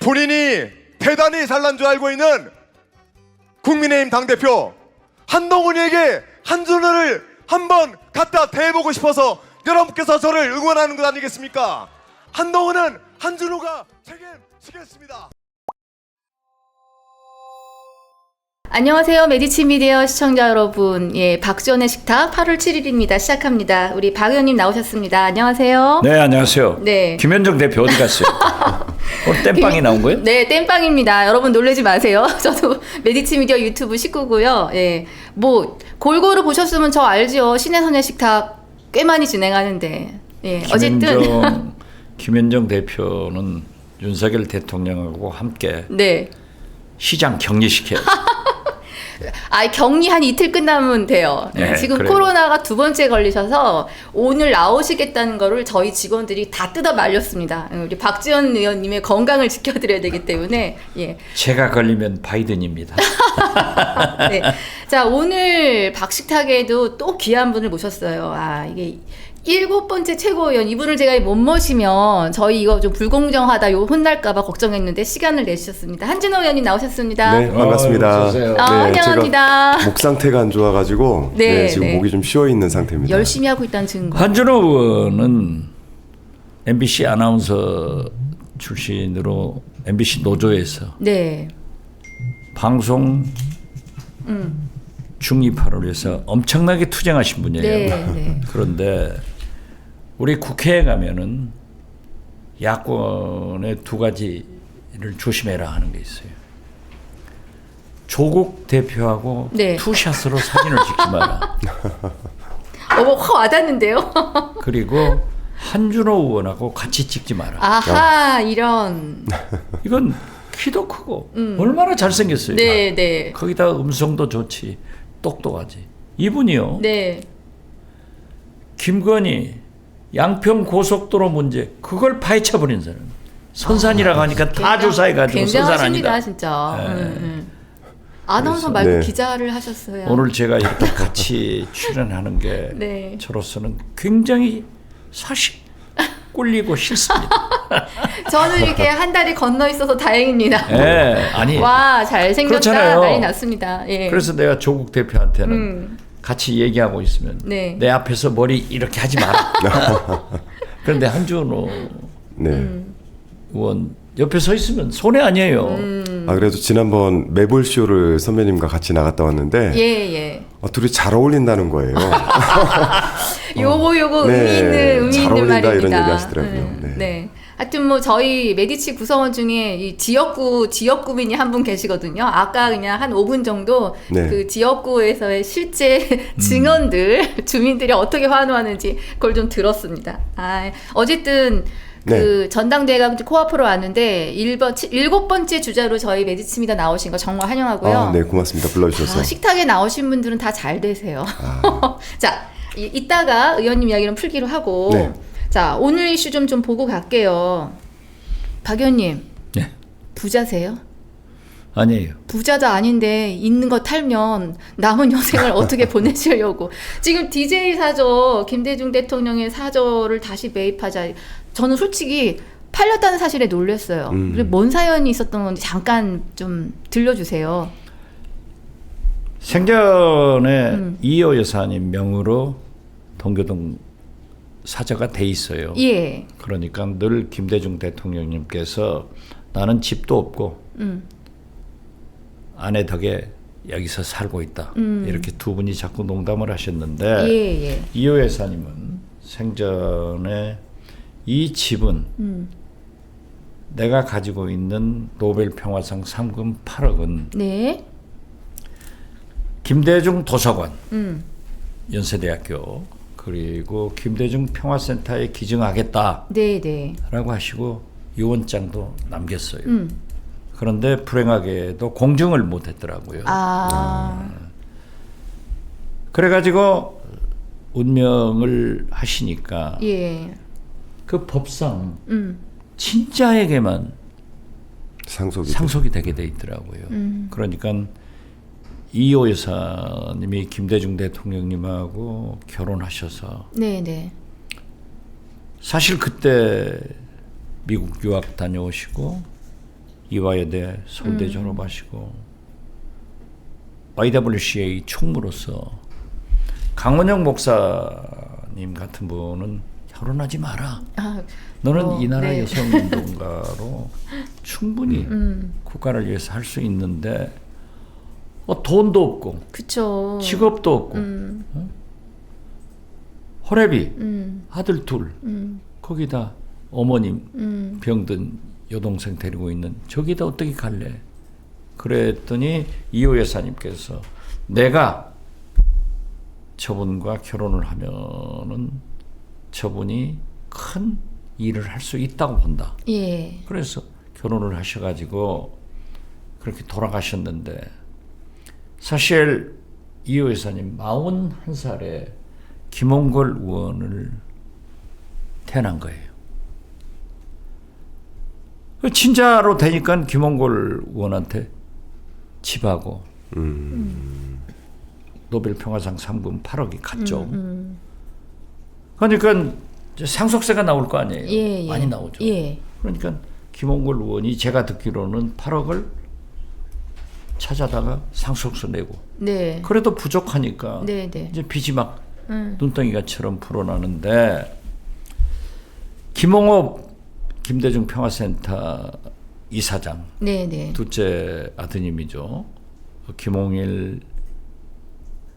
본인이 대단히 잘난 줄 알고 있는 국민의힘 당대표 한동훈에게 한준호를 한번 갖다 대보고 싶어서 여러분께서 저를 응원하는 것 아니겠습니까? 한동훈은 한준호가 책임지겠습니다. 안녕하세요. 메디치 미디어 시청자 여러분. 예, 박지원의 식탁 8월 7일입니다. 시작합니다. 우리 박 의원님 나오셨습니다. 안녕하세요. 네, 안녕하세요. 네. 김현정 대표 어디 갔어요? 오늘 땜빵이 나온 거예요? 네, 땜빵입니다. 여러분 놀라지 마세요. 저도 메디치 미디어 유튜브 식구고요. 예, 뭐 골고루 보셨으면 저 알죠. 신혜선의 식탁 꽤 많이 진행하는데. 예, 어쨌든 김현정 대표는 윤석열 대통령하고 함께 네. 시장 격리시켜요. 격리 한 이틀 끝나면 돼요. 네, 지금 그래요. 코로나가 두 번째 걸리셔서 오늘 나오시겠다는 거를 저희 직원들이 다 뜯어 말렸습니다. 우리 박지원 의원님의 건강을 지켜드려야 되기 때문에 예. 제가 걸리면 바이든입니다. 네. 자, 오늘 박식탁에도 또 귀한 분을 모셨어요. 이게 7번째 최고위원 이분을 제가 못 모시면 저희 이거 좀 불공정하다 요 혼날까봐 걱정했는데 시간을 내주셨습니다. 한준호 의원님 나오셨습니다. 네, 반갑습니다. 어서오세요. 환영합니다. 제가 목 상태가 안 좋아가지고 네, 지금 네. 목이 좀 쉬어 있는 상태입니다. 열심히 하고 있다는 증거. 한준호 의원은 MBC 아나운서 출신으로 MBC 노조에서 네. 방송 중립화를 위해서 엄청나게 투쟁하신 분이에요. 네, 네. 그런데 우리 국회에 가면은 야권의 두 가지를 조심해라 하는 게 있어요. 조국 대표하고 네. 투샷으로 사진을 찍지 마라. 확 와닿는데요? 그리고 한준호 의원하고 같이 찍지 마라. 아하, 이런. 이건 키도 크고 얼마나 잘생겼어요. 네, 네. 거기다 음성도 좋지, 똑똑하지. 이분이요. 네. 김건희 양평 고속도로 문제 그걸 파헤쳐버린 사람. 선산이라고 하니까 다 조사해가지고 선산 굉장하십니다, 아니다. 진짜. 아나운서 말고 네. 기자를 하셨어요. 오늘 제가 이렇게 같이 출연하는 게 네. 저로서는 굉장히 사실 꿀리고 싫습니다. 저는 이렇게 한 달이 건너 있어서 다행입니다. 네, 아니 와, 잘생겼다. 그렇잖아요. 난리 났습니다. 예. 그래서 내가 조국 대표한테는 같이 얘기하고 있으면 네. 내 앞에서 머리 이렇게 하지 마라. 그런데 한준호 네. 의원 옆에 서 있으면 손해 아니에요. 그래도 지난번 매볼쇼를 선배님과 같이 나갔다 왔는데 예, 예. 둘이 잘 어울린다는 거예요. 요거 네, 의미 잘 있는 어울린다 말입니다. 이런 얘기 하시더라고요. 네. 네. 하여튼 뭐 저희 메디치 구성원 중에 이 지역구민이 한 분 계시거든요. 아까 그냥 한 5분 정도 네. 그 지역구에서의 실제 증언들 주민들이 어떻게 환호하는지 그걸 좀 들었습니다. 어쨌든 그 전당대회가 코앞으로 왔는데 7번째 주자로 저희 메디치입니다 나오신 거 정말 환영하고요. 네, 고맙습니다. 불러주셔서. 식탁에 나오신 분들은 다 잘 되세요. 자, 이따가 의원님 이야기는 풀기로 하고 네. 자, 오늘 이슈 좀 보고 갈게요. 박 의원님, 네. 부자세요? 아니에요. 부자도 아닌데 있는 거 탈면 남은 여생을 어떻게 보내시려고 지금 DJ 사저 김대중 대통령의 사저를 다시 매입하자. 저는 솔직히 팔렸다는 사실에 놀랐어요. 그리고 뭔 사연이 있었던 건지 잠깐 좀 들려주세요. 생전에 이호 여사님 명의로 동교동 사저가 돼 있어요. 예. 그러니까 늘 김대중 대통령님께서 나는 집도 없고 아내 덕에 여기서 살고 있다. 이렇게 두 분이 자꾸 농담을 하셨는데 예, 예. 이호 여사님은 생전에 이 집은 내가 가지고 있는 노벨 평화상 상금 8억은 네. 김대중 도서관, 연세대학교 그리고 김대중 평화센터에 기증하겠다라고 네, 네. 하시고 유언장도 남겼어요. 그런데 불행하게도 공증을 못했더라고요. 그래가지고 운명을 하시니까 예. 그 법상 친자에게만 상속이 되게 돼 있더라고요. 그러니까 이호 여사님이 김대중 대통령님하고 결혼하셔서 네네. 사실 그때 미국 유학 다녀오시고 이화여대 서울대 졸업하시고 YWCA 총무로서 강원영 목사님 같은 분은 결혼하지 마라. 너는 이 나라 네. 여성운동가로 충분히 국가를 위해서 할 수 있는데 돈도 없고 그쵸. 직업도 없고 호래비 아들 둘 거기다 어머님 병든 여동생 데리고 있는 저기다 어떻게 갈래? 그랬더니 이호 여사님께서 내가 저분과 결혼을 하면은 저분이 큰 일을 할 수 있다고 본다. 예. 그래서 결혼을 하셔가지고 그렇게 돌아가셨는데 사실 이호 여사님 41살에 김홍걸 의원을 태어난 거예요. 친자로 되니까 김홍걸 의원한테 집하고 노벨 평화상 상금 8억이 갔죠. 그러니까 이제 상속세가 나올 거 아니에요. 예, 예. 많이 나오죠. 예. 그러니까 김홍걸 의원이 제가 듣기로는 8억을 찾아다가 상속세 내고 네. 그래도 부족하니까 네, 네. 이제 빚이 막 눈덩이가처럼 불어나는데 김홍업 김대중 평화센터 이사장 네, 네. 둘째 아드님이죠. 김홍일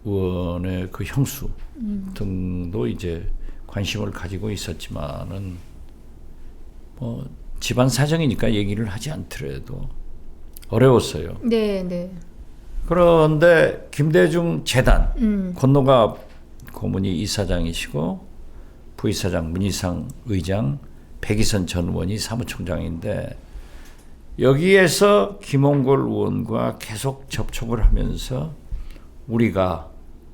의원의 그 형수 등도 이제 관심을 가지고 있었지만은 뭐 집안 사정이니까 얘기를 하지 않더라도 어려웠어요. 네, 네. 그런데 김대중 재단 권노갑 고문이 이사장이시고 부이사장 문희상 의장 백이선 전 의원이 사무총장인데 여기에서 김홍걸 의원과 계속 접촉을 하면서 우리가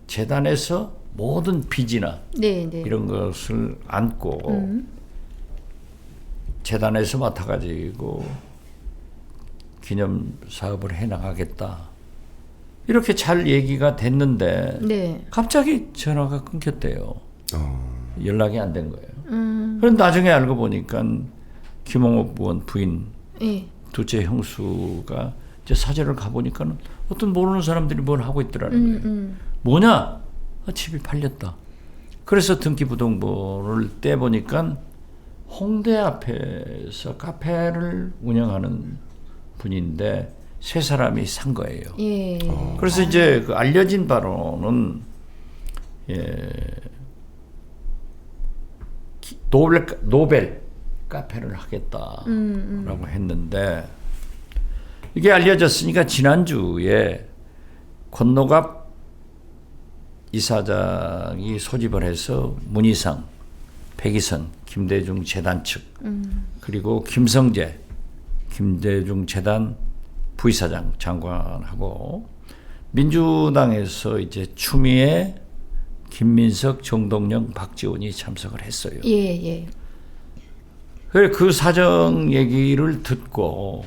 재단에서 모든 빚이나 네, 네. 이런 것을 안고 재단에서 맡아가지고 기념 사업을 해나가겠다. 이렇게 잘 얘기가 됐는데 네. 갑자기 전화가 끊겼대요. 연락이 안 된 거예요. 그런데 나중에 알고 보니까 김홍업 의원 부인 예. 둘째 형수가 이제 사저를 가보니까 어떤 모르는 사람들이 뭘 하고 있더라는 거예요. 뭐냐? 집이 팔렸다. 그래서 등기부등본을 떼보니까 홍대 앞에서 카페를 운영하는 분인데 세 사람이 산 거예요. 예. 그래서 이제 그 알려진 바로는 노벨 카페를 하겠다라고 했는데 이게 알려졌으니까 지난주에 권노갑 이사장이 소집을 해서 문희상, 백이선, 김대중 재단 측 그리고 김성재 김대중 재단 부이사장 장관하고 민주당에서 이제 추미애 김민석, 정동영, 박지원이 참석을 했어요. 예, 예. 그래 그 사정 얘기를 듣고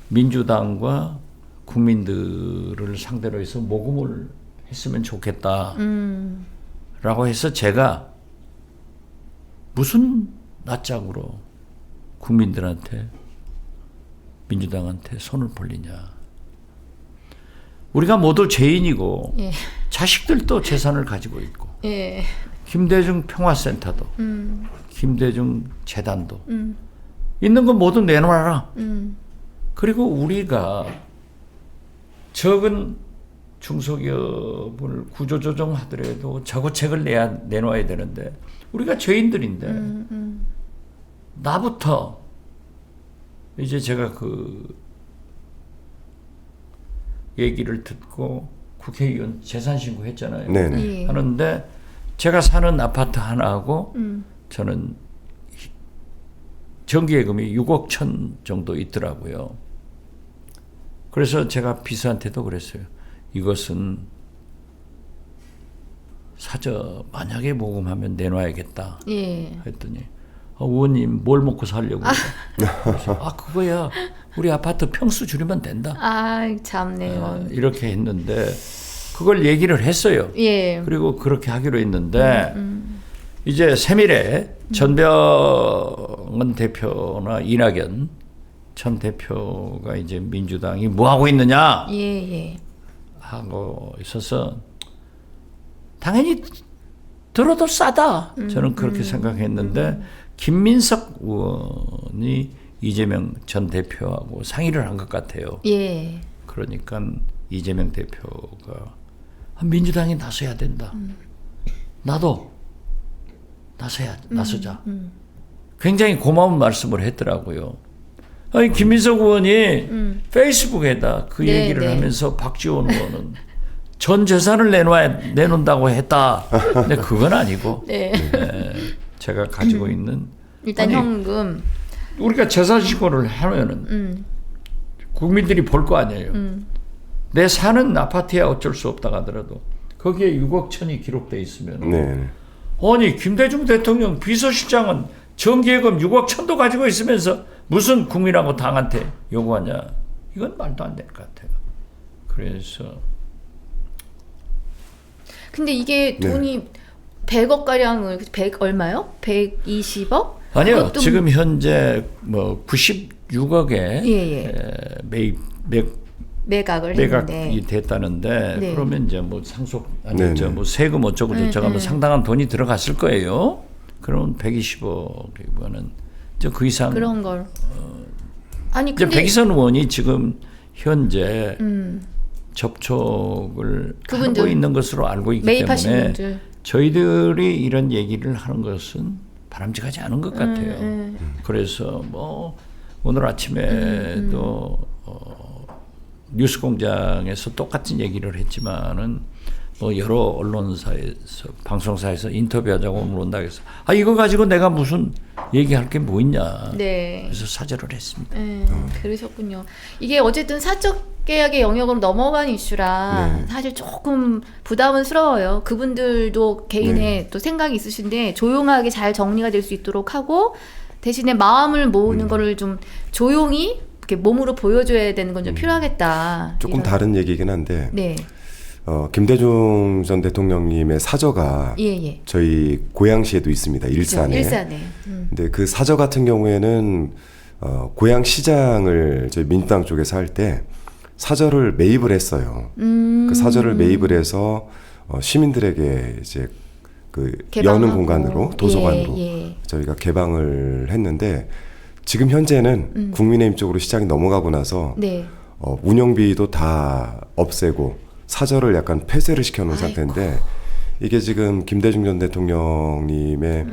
민주당과 국민들을 상대로 해서 모금을 했으면 좋겠다라고 해서 제가 무슨 낯짝으로 국민들한테 민주당한테 손을 벌리냐. 우리가 모두 죄인이고 예. 자식들도 재산을 가지고 있고 예. 김대중 평화센터도 김대중 재단도 있는 거 모두 내놔라. 그리고 우리가 적은 중소기업을 구조조정하더라도 저거책을 내놔야 되는데 우리가 죄인들인데 나부터 이제 제가 그 얘기를 듣고 국회의원 재산신고 했잖아요. 네네. 예. 하는데 제가 사는 아파트 하나하고 저는 정기예금이 6억 천 정도 있더라고요. 그래서 제가 비서한테도 그랬어요. 이것은 사저 만약에 모금하면 내놔야겠다. 예. 했더니 의원님 뭘 먹고 살려고 그래서 그거야 우리 아파트 평수 줄이면 된다. 참네요. 이렇게 했는데 그걸 얘기를 했어요. 예. 그리고 그렇게 하기로 했는데 이제 세밀에 전병헌 대표나 이낙연 전 대표가 이제 민주당이 뭐 하고 있느냐 예. 하고 있어서 당연히 들어도 싸다. 저는 그렇게 생각했는데 김민석 의원이 이재명 전 대표하고 상의를 한 것 같아요. 예. 그러니까 이재명 대표가 민주당이 나서야 된다. 나도 나서자. 굉장히 고마운 말씀을 했더라고요. 아니 김민석 의원이 페이스북에다 그 네, 얘기를 네. 하면서 박지원 의원은 전 재산을 내놓는다고 했다. 근데 그건 아니고 네. 제가 가지고 있는 일단 아니, 현금. 우리가 재산 신고를 하면은 국민들이 볼 거 아니에요. 내 사는 아파트에 어쩔 수 없다 하더라도 거기에 6억 천이 기록돼 있으면 네. 아니 김대중 대통령 비서실장은 정기예금 6억 천도 가지고 있으면서 무슨 국민하고 당한테 요구하냐. 이건 말도 안 될 것 같아요. 그래서 근데 이게 돈이 100억 가량을 100 얼마요? 120억? 아니요. 그것도 지금 현재 뭐 96억에 예. 매각을 매각이 했는데. 됐다는데 네. 그러면 이제 뭐 상속 아니 네네. 뭐 세금 어쩌고 저쩌고 하면 상당한 돈이 들어갔을 거예요. 그러면 120억이면은 그 이상 그런 걸. 아니 이제 근데 백이선 의원이 지금 현재 접촉을 그분들, 하고 있는 것으로 알고 있기 매입하신 때문에 분들. 저희들이 이런 얘기를 하는 것은 바람직하지 않은 것 같아요. 그래서 뭐 오늘 아침에도 뉴스공장에서 똑같은 얘기를 했지만은 뭐 여러 언론사에서 방송사에서 인터뷰하자고 물어본다 해서 이거 가지고 내가 무슨 얘기할 게 뭐 있냐. 네. 그래서 사죄를 했습니다. 그러셨군요. 이게 어쨌든 사적 계약의 영역으로 넘어간 이슈라 네. 사실 조금 부담스러워요. 그분들도 개인의 또 생각이 있으신데 조용하게 잘 정리가 될 수 있도록 하고 대신에 마음을 모으는 거를 좀 조용히 이렇게 몸으로 보여줘야 되는 건 좀 필요하겠다. 조금 이런. 다른 얘기긴 한데 네. 김대중 전 대통령님의 사저가 예. 저희 고양시에도 있습니다. 일산에. 일산에. 근데 그 사저 같은 경우에는 고양시장을 저희 민주당 쪽에서 할 때 사저를 매입을 했어요. 그 사저를 매입을 해서 시민들에게 이제 그 개방하고. 여는 공간으로 도서관으로 예. 저희가 개방을 했는데 지금 현재는 국민의힘 쪽으로 시장이 넘어가고 나서 네. 운영비도 다 없애고 사저를 약간 폐쇄를 시켜놓은 아이고. 상태인데 이게 지금 김대중 전 대통령님의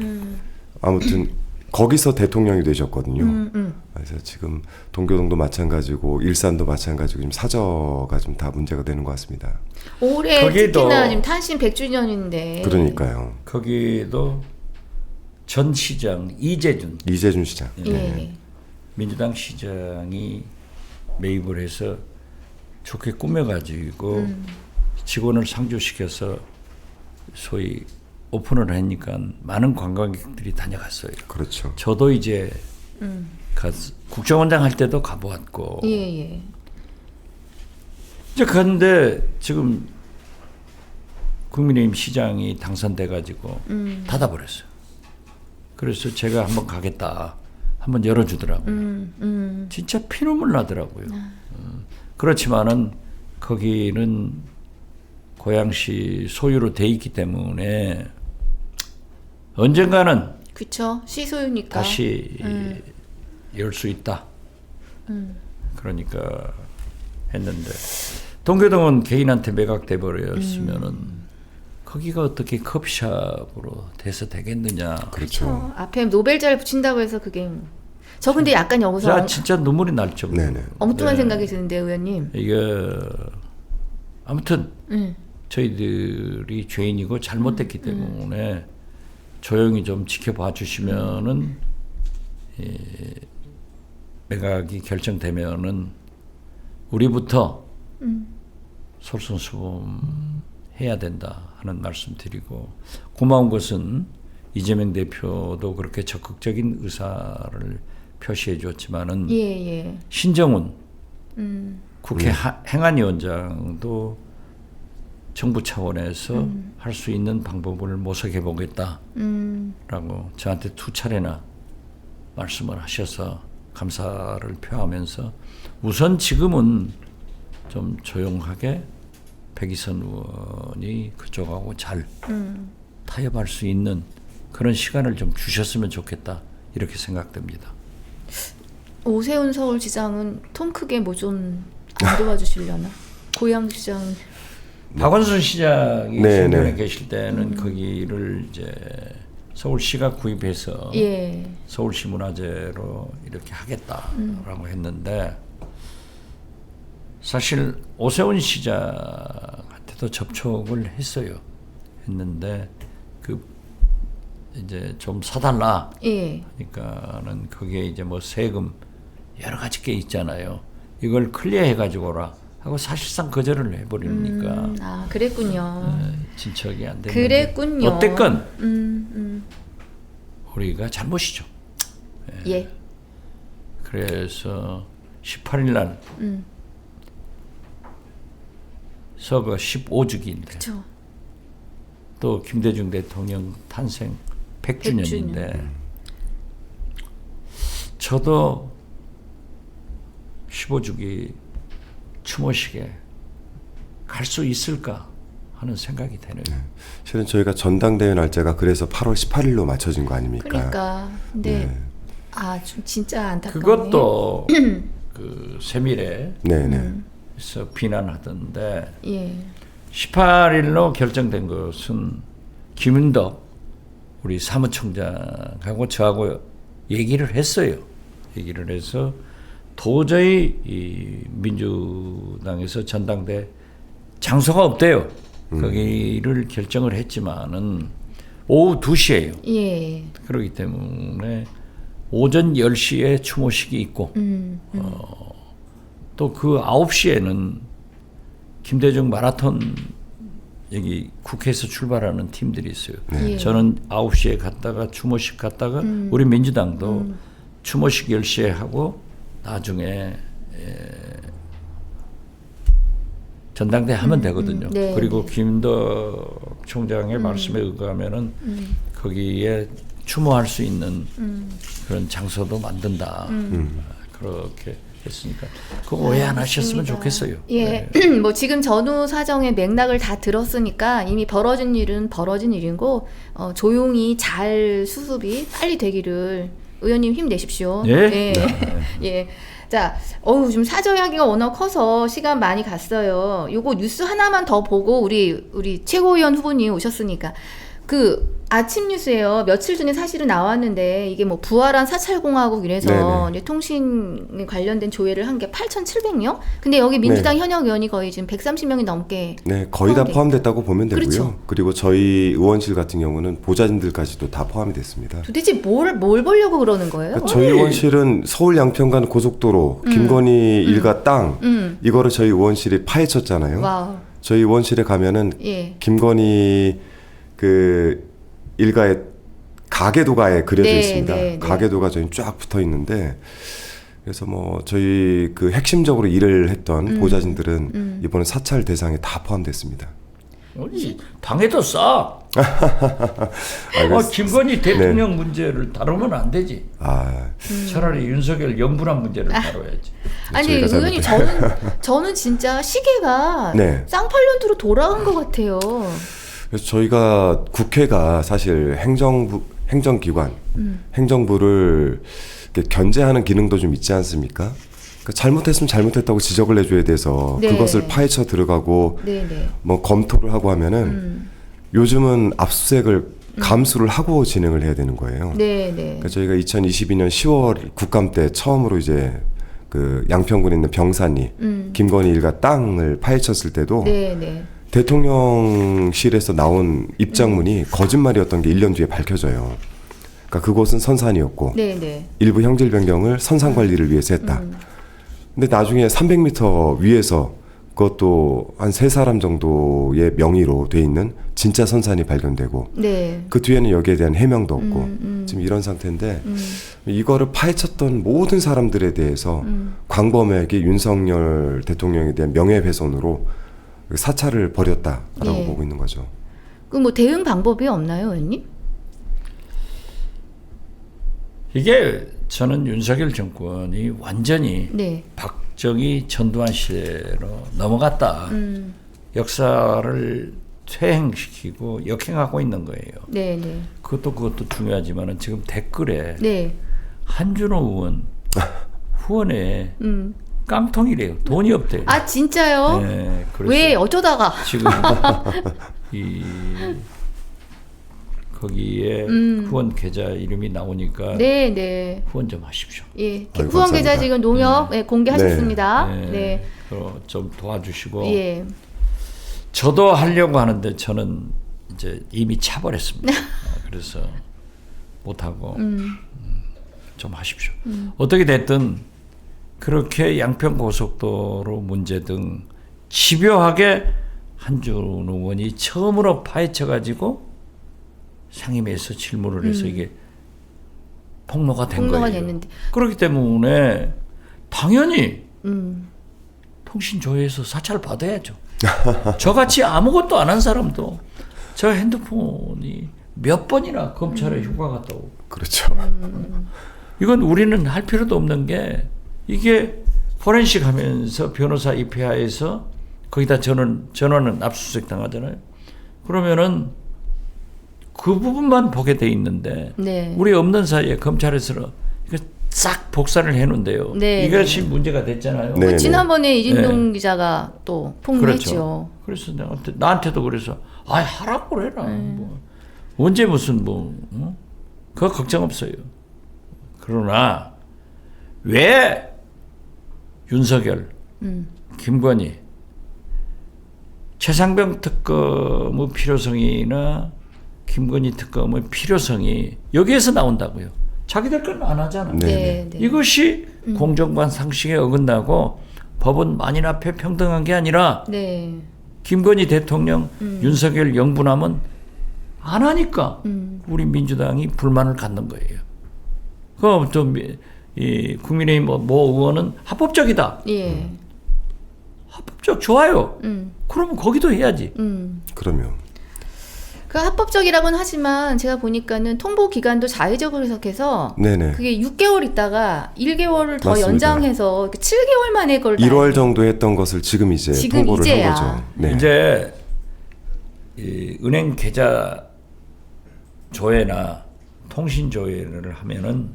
아무튼 거기서 대통령이 되셨거든요. 그래서 지금 동교동도 마찬가지고 일산도 마찬가지고 지금 사저가 좀 다 문제가 되는 것 같습니다. 올해 거기도- 특히나 지금 탄신 100주년인데. 그러니까요. 거기도 전 시장 이재준 이재준 시장. 예. 민주당 시장이 매입을 해서 좋게 꾸며가지고 직원을 상주시켜서 소위 오픈을 하니까 많은 관광객들이 다녀갔어요. 그렇죠. 저도 이제 국정원장 할 때도 가보았고 예. 이제 그런데 지금 국민의힘 시장이 당선돼가지고 닫아버렸어요. 그래서 제가 한번 가겠다. 한번 열어주더라고요. 진짜 피눈물 나더라고요. 그렇지만은 거기는 고양시 소유로 돼 있기 때문에 언젠가는 그쵸. 시소유니까. 다시 열 수 있다. 그러니까 했는데 동교동은 개인한테 매각돼 버렸으면은 거기가 어떻게 커피숍으로 돼서 되겠느냐. 그렇죠. 앞에 노벨자를 붙인다고 해서 그게. 저 근데 약간 여기서 자, 진짜 눈물이 날 정도. 네네. 엉뚱한 네. 생각이 드는데 의원님. 이게 아무튼 저희들이 죄인이고 잘못됐기 때문에 조용히 좀 지켜봐 주시면은 매각이 결정되면은 우리부터 솔선수범 해야 된다 하는 말씀 드리고 고마운 것은 이재명 대표도 그렇게 적극적인 의사를 표시해 줬지만은 예. 신정훈 국회 행안위원장도 정부 차원에서 할 수 있는 방법을 모색해 보겠다라고 저한테 2차례나 말씀을 하셔서 감사를 표하면서 우선 지금은 좀 조용하게 백이선 의원이 그쪽하고 잘 타협할 수 있는 그런 시간을 좀 주셨으면 좋겠다 이렇게 생각됩니다. 오세훈 서울시장은 통 크게 뭐 좀 안 도와주시려나? 고양시장. 박원순 시장이 네, 생전에 네. 계실 때는 거기를 이제 서울시가 구입해서 예. 서울시 문화재로 이렇게 하겠다라고 했는데 사실 오세훈 시장한테도 접촉을 했는데 그 이제 좀 사달라. 예. 그러니까는 거기에 이제 뭐 세금 여러 가지 게 있잖아요. 이걸 클리어해 가지고라 하고 사실상 거절을 해버리니까 아, 그랬군요. 진척이 안 되는. 그랬군요. 어쨌건 우리가 잘못이죠. 예. 그래서 18일 날 서거 15주기인데 그렇죠. 또 김대중 대통령 탄생 100주년인데 저도 15주기 추모식에 갈 수 있을까 하는 생각이 되네요. 실은 저희가 전당대회 날짜가 그래서 8월 18일로 맞춰진 거 아닙니까? 그러니까. 근데 네. 아, 좀 진짜 안타깝네. 그것도 그 세밀에서 네네. 비난하던데 예. 18일로 결정된 것은 김윤덕 우리 사무총장하고 저하고 얘기를 했어요. 얘기를 해서 도저히 이 민주당에서 전당대 장소가 없대요. 거기를 결정을 했지만은 오후 2시예요. 예. 그렇기 때문에 오전 10시에 추모식이 있고 또 그 9시에는 김대중 마라톤 여기 국회에서 출발하는 팀들이 있어요. 네. 저는 9시에 갔다가 추모식 갔다가 우리 민주당도 추모식 10시에 하고 나중에 전당대 하면 되거든요. 네. 그리고 김덕 총장의 말씀에 의하면은 거기에 추모할 수 있는 그런 장소도 만든다. 그렇게 했으니까 그 오해 안 하셨으면 좋겠어요. 예, 네. 뭐 지금 전후 사정의 맥락을 다 들었으니까 이미 벌어진 일은 벌어진 일이고 조용히 잘 수습이 빨리 되기를 의원님 힘내십시오. 예? 예. 예. 자, 좀 사저 이야기가 워낙 커서 시간 많이 갔어요. 요거 뉴스 하나만 더 보고 우리 최고위원 후보님 오셨으니까 그 아침 뉴스에요. 며칠 전에 사실은 나왔는데 이게 뭐 부활한 사찰공화국 이래서 이제 통신 관련된 조회를 한 게 8,700명? 근데 여기 민주당 현역 의원이 거의 지금 130명이 넘게 네, 거의 다 포함됐다고 보면 되고요. 그렇죠. 그리고 저희 의원실 같은 경우는 보좌진들까지도 다 포함이 됐습니다. 도대체 뭘 보려고 그러는 거예요? 그러니까 저희 의원실은 서울 양평간 고속도로 김건희 일가 땅 이거를 저희 의원실이 파헤쳤잖아요. 와우. 저희 의원실에 가면은 예. 김건희 그 일가의 가계도가에 그려져 네, 있습니다. 네, 네. 가계도가 저희 쫙 붙어 있는데 그래서 뭐 저희 그 핵심적으로 일을 했던 보좌진들은 이번에 사찰 대상에 다 포함됐습니다. 어디 당에도 싸. 김건희 대통령 문제를 다루면 안 되지. 차라리 윤석열 영분한 문제를 다뤄야지. 아니 저희가 의원님 저는 진짜 시계가 네. 쌍팔년도로 돌아간 것 같아요. 그래서 저희가 국회가 사실 행정기관, 행정부를 이렇게 견제하는 기능도 좀 있지 않습니까? 그러니까 잘못했으면 잘못했다고 지적을 해줘야 돼서 네. 그것을 파헤쳐 들어가고 네네. 뭐 검토를 하고 하면은 요즘은 압수수색을 감수를 하고 진행을 해야 되는 거예요. 네네. 그러니까 저희가 2022년 10월 국감 때 처음으로 이제 그 양평군에 있는 병산이 김건희 일가 땅을 파헤쳤을 때도 네네. 대통령실에서 나온 입장문이 거짓말이었던 게 1년 뒤에 밝혀져요. 그러니까 그곳은 선산이었고 네네. 일부 형질 변경을 선산 관리를 위해서 했다. 근데 나중에 300m 위에서 그것도 한 3사람 정도의 명의로 돼 있는 진짜 선산이 발견되고 네. 그 뒤에는 여기에 대한 해명도 없고 지금 이런 상태인데 이거를 파헤쳤던 모든 사람들에 대해서 광범위하게 윤석열 대통령에 대한 명예훼손으로 사찰을 벌였다라고 예. 보고 있는 거죠. 그 뭐 대응 방법이 없나요, 의원님? 이게 저는 윤석열 정권이 완전히 네. 박정희 전두환 시대로 넘어갔다. 역사를 퇴행시키고 역행하고 있는 거예요. 네, 네. 그것도 중요하지만은 지금 댓글에 네. 한준호 의원 후원에 깡통이래요. 돈이 없대요. 아, 진짜요? 네, 그래서 왜 어쩌다가? 지금 이 거기에 후원 계좌 이름이 나오니까 네, 네. 후원 좀 하십시오. 예. 아이고, 후원 계좌 감사합니다. 지금 농협 예, 공개하셨습니다. 네. 좀 도와주시고 예. 저도 하려고 하는데 저는 이제 이미 차버렸습니다. 그래서 못하고 좀 하십시오. 어떻게 됐든 그렇게 양평고속도로 문제 등 집요하게 한준 의원이 처음으로 파헤쳐가지고 상임위에서 질문을 해서 이게 폭로가 된 폭로가 거예요. 됐는데. 그렇기 때문에 당연히 통신조회에서 사찰 받아야죠. 저같이 아무것도 안 한 사람도 저 핸드폰이 몇 번이나 검찰에 휴가 갔다 오고. 그렇죠. 이건 우리는 할 필요도 없는 게 이게 포렌식 하면서 변호사 입회하에서 거기다 전원은 압수수색 당하잖아요. 그러면은 그 부분만 보게 돼 있는데 네. 우리 없는 사이에 검찰에서는 이거 싹 복사를 해놓은데요. 네, 이것이 문제가 됐잖아요. 네. 지난번에 이진동 기자가 또 폭로했죠. 그렇죠. 그래서 나한테도 그래서 하라고 그래라. 뭐. 언제 무슨 그거 걱정 없어요. 그러나 왜 윤석열, 김건희, 최상병 특검의 필요성이나 김건희 특검의 필요성이 여기에서 나온다고요. 자기들 건 안 하잖아. 네. 네. 이것이 공정관 상식에 어긋나고 법은 만인 앞에 평등한 게 아니라 네. 김건희 대통령, 윤석열 영분하면 안 하니까 우리 민주당이 불만을 갖는 거예요. 그럼 또 국민의힘 모 의원은 합법적이다. 예. 합법적 좋아요. 그러면 거기도 해야지. 그러면 그 합법적이라고는 하지만 제가 보니까는 통보 기간도 자의적으로 해석해서 네네. 그게 6개월 있다가 1개월을 더 맞습니다. 연장해서 7개월 만에 그걸 1월 정도 했던 것을 지금 이제 지금 통보를 이제야. 한 거죠. 네. 이제 이 은행 계좌 조회나 통신 조회를 하면은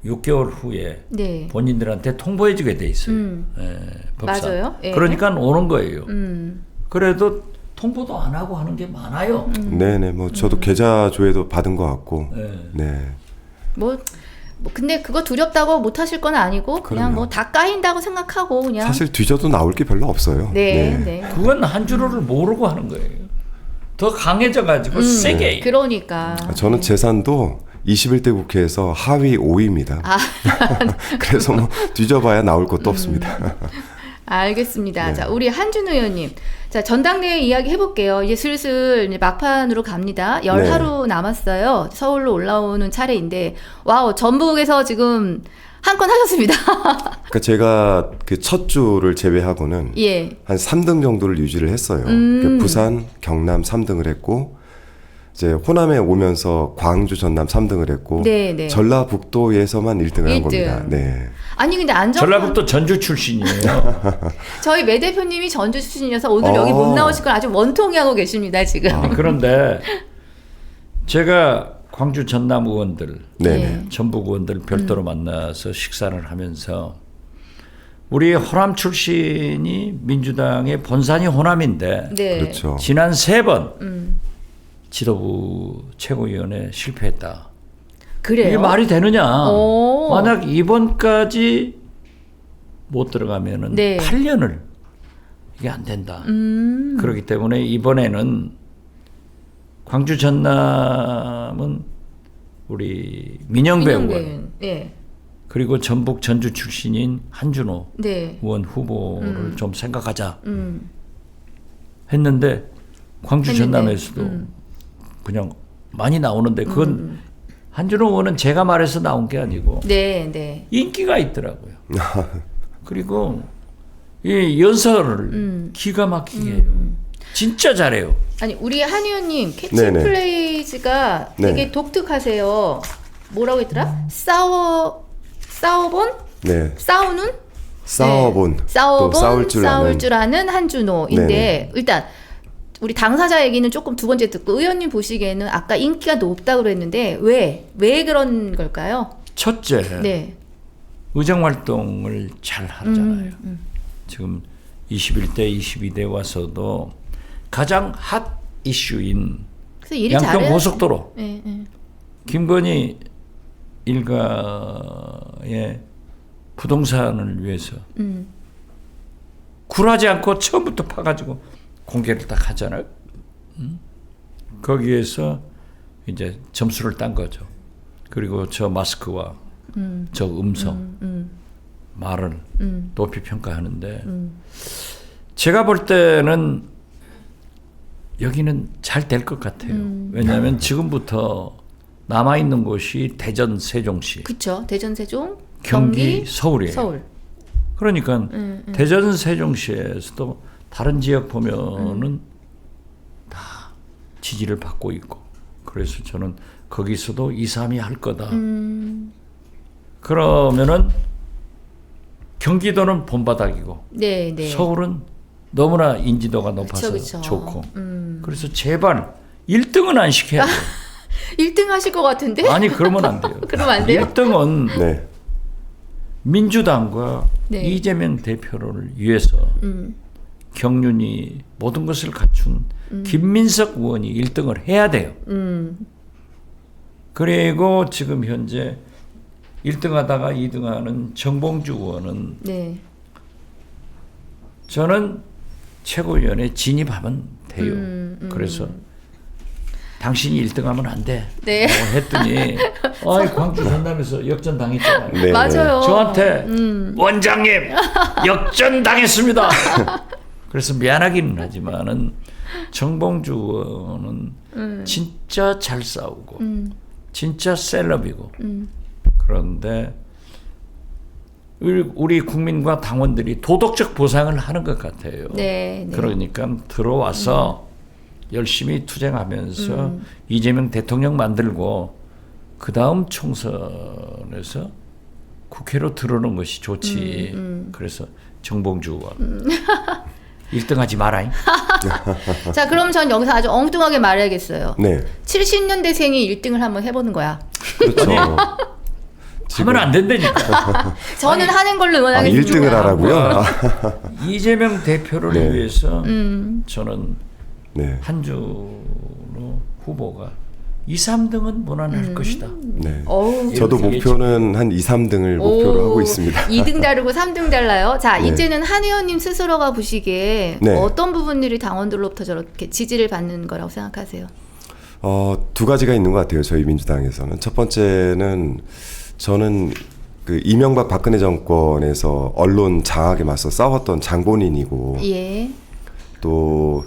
6개월 후에 네. 본인들한테 통보해주게 돼 있어요. 법상. 맞아요. 예. 그러니까 오는 거예요. 그래도 통보도 안 하고 하는 게 많아요. 네네. 뭐 저도 계좌 조회도 받은 것 같고. 네. 뭐 근데 그거 두렵다고 못 하실 건 아니고 그냥 그럼요. 뭐 다 까인다고 생각하고 그냥 사실 뒤져도 나올 게 별로 없어요. 네, 네. 그건 한준호를 모르고 하는 거예요. 더 강해져가지고 세게. 해요. 그러니까 저는 재산도 21대 국회에서 하위 5위입니다. 그래서 뭐 뒤져봐야 나올 것도 없습니다. 알겠습니다. 네. 자, 우리 한준 의원님. 자, 전당대회 이야기 해볼게요. 이제 슬슬 이제 막판으로 갑니다. 10하루 남았어요. 서울로 올라오는 차례인데, 와우, 전북에서 지금 한 건 하셨습니다. 그러니까 제가 그 첫 주를 제외하고는 예. 한 3등 정도를 유지를 했어요. 그 부산, 경남 3등을 했고 이제 호남에 오면서 광주, 전남 3등을 했고 네, 네. 전라북도에서만 1등을 한 1등. 겁니다. 네. 아니, 근데 전라북도 전주 출신이에요. 저희 매 대표님이 전주 출신이어서 오늘 여기 못 나오실 걸 아주 원통이 하고 계십니다, 지금. 그런데 제가 광주 전남 의원들, 네네. 전북 의원들 별도로 만나서 식사를 하면서 우리 호남 출신이 민주당의 본산이 호남인데 네. 그렇죠. 지난 3번 지도부 최고위원회 실패했다. 그래요? 이게 말이 되느냐? 오. 만약 이번까지 못 들어가면은 네. 8년을 이게 안 된다. 그렇기 때문에 이번에는 광주 전남은 우리 민영배 의원 민영배는. 예. 그리고 전북 전주 출신인 한준호 네. 의원 후보를 좀 생각하자 했는데 광주 했는데, 전남에서도 그냥 많이 나오는데 그건 한준호 의원은 제가 말해서 나온 게 아니고 네, 네. 인기가 있더라고요. 그리고 이 연설을 기가 막히게 해요. 진짜 잘해요. 아니, 우리 한 의원님 네네. 캐치플레이즈가 되게 네. 독특하세요. 뭐라고 했더라? 싸워본 네. 싸우는 싸워본 네. 싸워본 또 싸울 줄 아는 한준호인데 네네. 일단 우리 당사자 얘기는 조금 두 번째 듣고 의원님 보시기에는 아까 인기가 높다고 그랬는데 왜 그런 걸까요? 첫째, 네. 의정 활동을 잘 하잖아요. 지금 21대, 22대 와서도 가장 핫 이슈인 그래서 일이 양평 잘해요. 고속도로 네, 네. 김건희 일가의 부동산을 위해서 굴하지 않고 처음부터 파가지고 공개를 딱 하잖아요. 거기에서 이제 점수를 딴 거죠. 그리고 저 마스크와 저 음성 말을 높이 평가하는데 제가 볼 때는 여기는 잘 될 것 같아요. 왜냐하면 지금부터 남아있는 곳이 대전, 세종시, 그쵸. 대전, 세종, 경기, 서울이에요. 서울. 그러니까 대전, 세종시에서도 다른 지역 보면은 다 지지를 받고 있고 그래서 저는 거기서도 2, 3위 할 거다. 그러면은 경기도는 본바닥이고 네, 네. 서울은 너무나 인지도가 높아서 그쵸. 좋고 그래서 제발 1등은 안 시켜야 돼요. 1등 하실 것 같은데? 아니 그러면 안 돼요. 그러면 안 돼요? 1등은 네. 민주당과 네. 이재명 대표를 위해서 경륜이 모든 것을 갖춘 김민석 의원이 1등을 해야 돼요. 그리고 지금 현재 1등 하다가 2등 하는 정봉주 의원은 네. 저는 최고위원회 진입하면 돼요. 그래서 당신이 1등 하면 안 돼. 네. 했더니 광주 전남에서 역전 당했잖아요. 네. 맞아요. 저한테 원장님 역전 당했습니다. 그래서 미안하기는 하지만은 정봉주 의원은 진짜 잘 싸우고 진짜 셀럽이고 그런데 우리 국민과 당원들이 도덕적 보상을 하는 것 같아요. 네, 네. 그러니까 들어와서 열심히 투쟁하면서 이재명 대통령 만들고 그 다음 총선에서 국회로 들어오는 것이 좋지. 그래서 정봉주 의원 1등하지 마라잉. 자, 그럼 전 여기서 아주 엉뚱하게 말해야겠어요. 네. 70년대생이 1등을 한번 해보는 거야. 그렇죠. 하면 안 된다니까. 저는 하는 걸로 응원하겠습니다. 1등을 하라고요? 이재명 대표를 네. 위해서 저는 네. 한준호 후보가 2, 3등은 무난할 것이다. 네. 어우. 저도 이렇게 목표는 한 2, 3등을 목표로 하고 있습니다. 2등 다르고 3등 달라요. 자, 네. 이제는 한 의원님 스스로가 보시기에 네. 어떤 부분들이 당원들로부터 저렇게 지지를 받는 거라고 생각하세요? 두 가지가 있는 것 같아요. 저희 민주당에서는. 첫 번째는 저는 그 이명박 박근혜 정권에서 언론 장악에 맞서 싸웠던 장본인이고 예. 또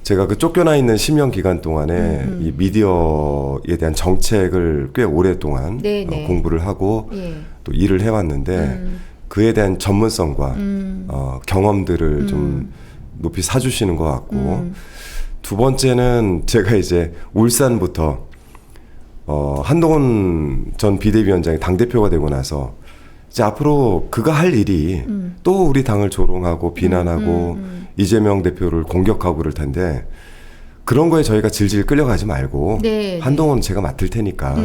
제가 그 쫓겨나 있는 10년 기간 동안에 이 미디어에 대한 정책을 꽤 오랫동안 네네. 공부를 하고 예. 또 일을 해왔는데 그에 대한 전문성과 경험들을 좀 높이 사주시는 것 같고 두 번째는 제가 이제 울산부터 한동훈 전 비대위원장이 당대표가 되고 나서 이제 앞으로 그가 할 일이 또 우리 당을 조롱하고 비난하고 이재명 대표를 공격하고 그럴 텐데 그런 거에 저희가 질질 끌려가지 말고 네, 한동훈은 제가 맡을 테니까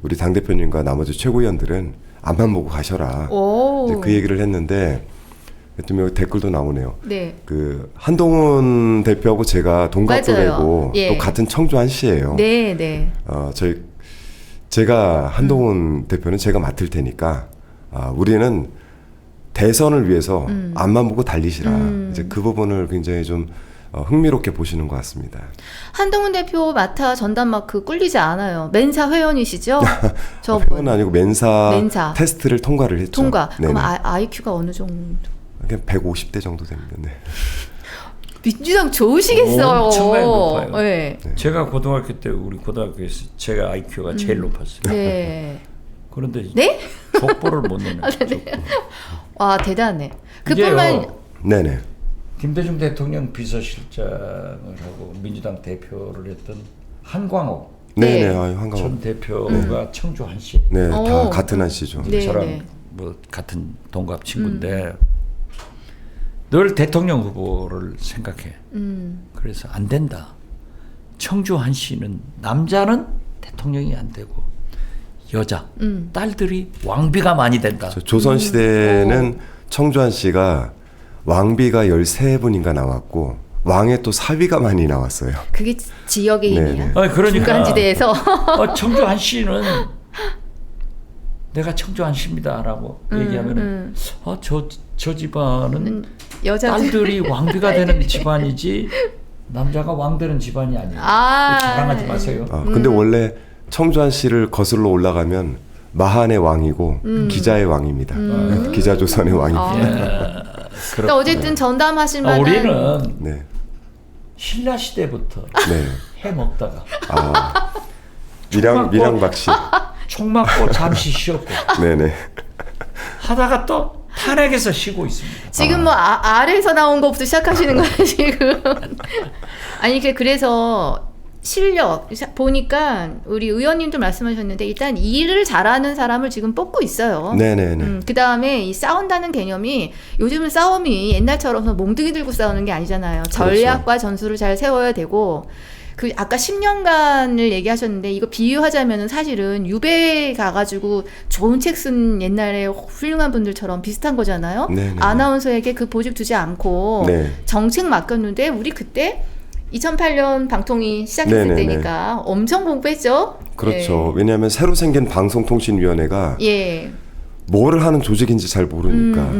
우리 당대표님과 나머지 최고위원들은 앞만 보고 가셔라. 오. 이제 그 얘기를 했는데 또 여기 댓글도 나오네요. 네. 그 한동훈 대표하고 제가 동갑도래고 예. 또 같은 청주 한시예요. 네, 네. 제가 한동훈 대표는 제가 맡을 테니까 우리는 대선을 위해서 앞만 보고 달리시라. 이제 그 부분을 굉장히 좀 흥미롭게 보시는 것 같습니다. 한동훈 대표 맡아 전담 마크 꿀리지 않아요. 멘사 회원이시죠? 저분. 회원 아니고 멘사 테스트를 통과를 했죠. 통과. 네네. 그럼 IQ가 어느 정도? 그냥 150대 정도 됩니다. 네. 민주당 좋으시겠어요. 엄청나게 높아요. 네. 제가 고등학교 때 우리 고등학교에서 제가 IQ가 제일 높았어요. 네. 그런데 네? 족보를 못 내는 거죠. 와, 대단해. 그뿐만 네네. 김대중 대통령 비서실장을 하고 민주당 대표를 했던 한광옥 네네. 네. 한강호. 전 대표가 청주 한씨. 네, 다 어. 같은 한씨죠. 네. 저랑 네. 뭐 같은 동갑 친구인데 늘 대통령 후보를 생각해. 그래서 안 된다. 청주 한씨는 남자는 대통령이 안 되고 여자 딸들이 왕비가 많이 된다. 조선 시대는 청주한 씨가 왕비가 13분인가 나왔고 왕에 또 사위가 많이 나왔어요. 그게 지역의 네네. 힘이야. 그러니까 중간지대에서. 청주 한씨는 내가 청주 한씨입니다라고 얘기하면은 저 집안은 여자들. 딸들이 왕비가 되는 집안이지 남자가 왕 되는 집안이 아니에요. 자랑하지 마세요. 근데 원래 청주한 씨를 거슬러 올라가면 마한의 왕이고 기자의 왕입니다. 기자조선의 왕입니다. 그러니까 어쨌든 전담하실 만한. 우리는 네. 신라 시대부터 네. 해 먹다가 밀양박 씨. 총 맞고 잠시 쉬었고 네네. 하다가 또 탄핵에서 쉬고 있습니다. 지금 뭐 아래에서 나온 것부터 시작하시는 거예요 지금. 아니 그래서 실력 보니까 우리 의원님도 말씀하셨는데 일단 일을 잘하는 사람을 지금 뽑고 있어요. 네네네. 그 다음에 이 싸운다는 개념이 요즘은 싸움이 옛날처럼 몽둥이 들고 싸우는 게 아니잖아요. 전략과 전술을 잘 세워야 되고. 그 아까 10년간을 얘기하셨는데 이거 비유하자면은 사실은 유배 가가지고 좋은 책 쓴 옛날에 훌륭한 분들처럼 비슷한 거잖아요. 네네. 아나운서에게 그 보직 두지 않고 네. 정책 맡겼는데 우리 그때 2008년 방통위 시작했을 네네네. 때니까 엄청 공부했죠. 그렇죠. 왜냐하면 새로 생긴 방송통신위원회가 예. 뭐를 하는 조직인지 잘 모르니까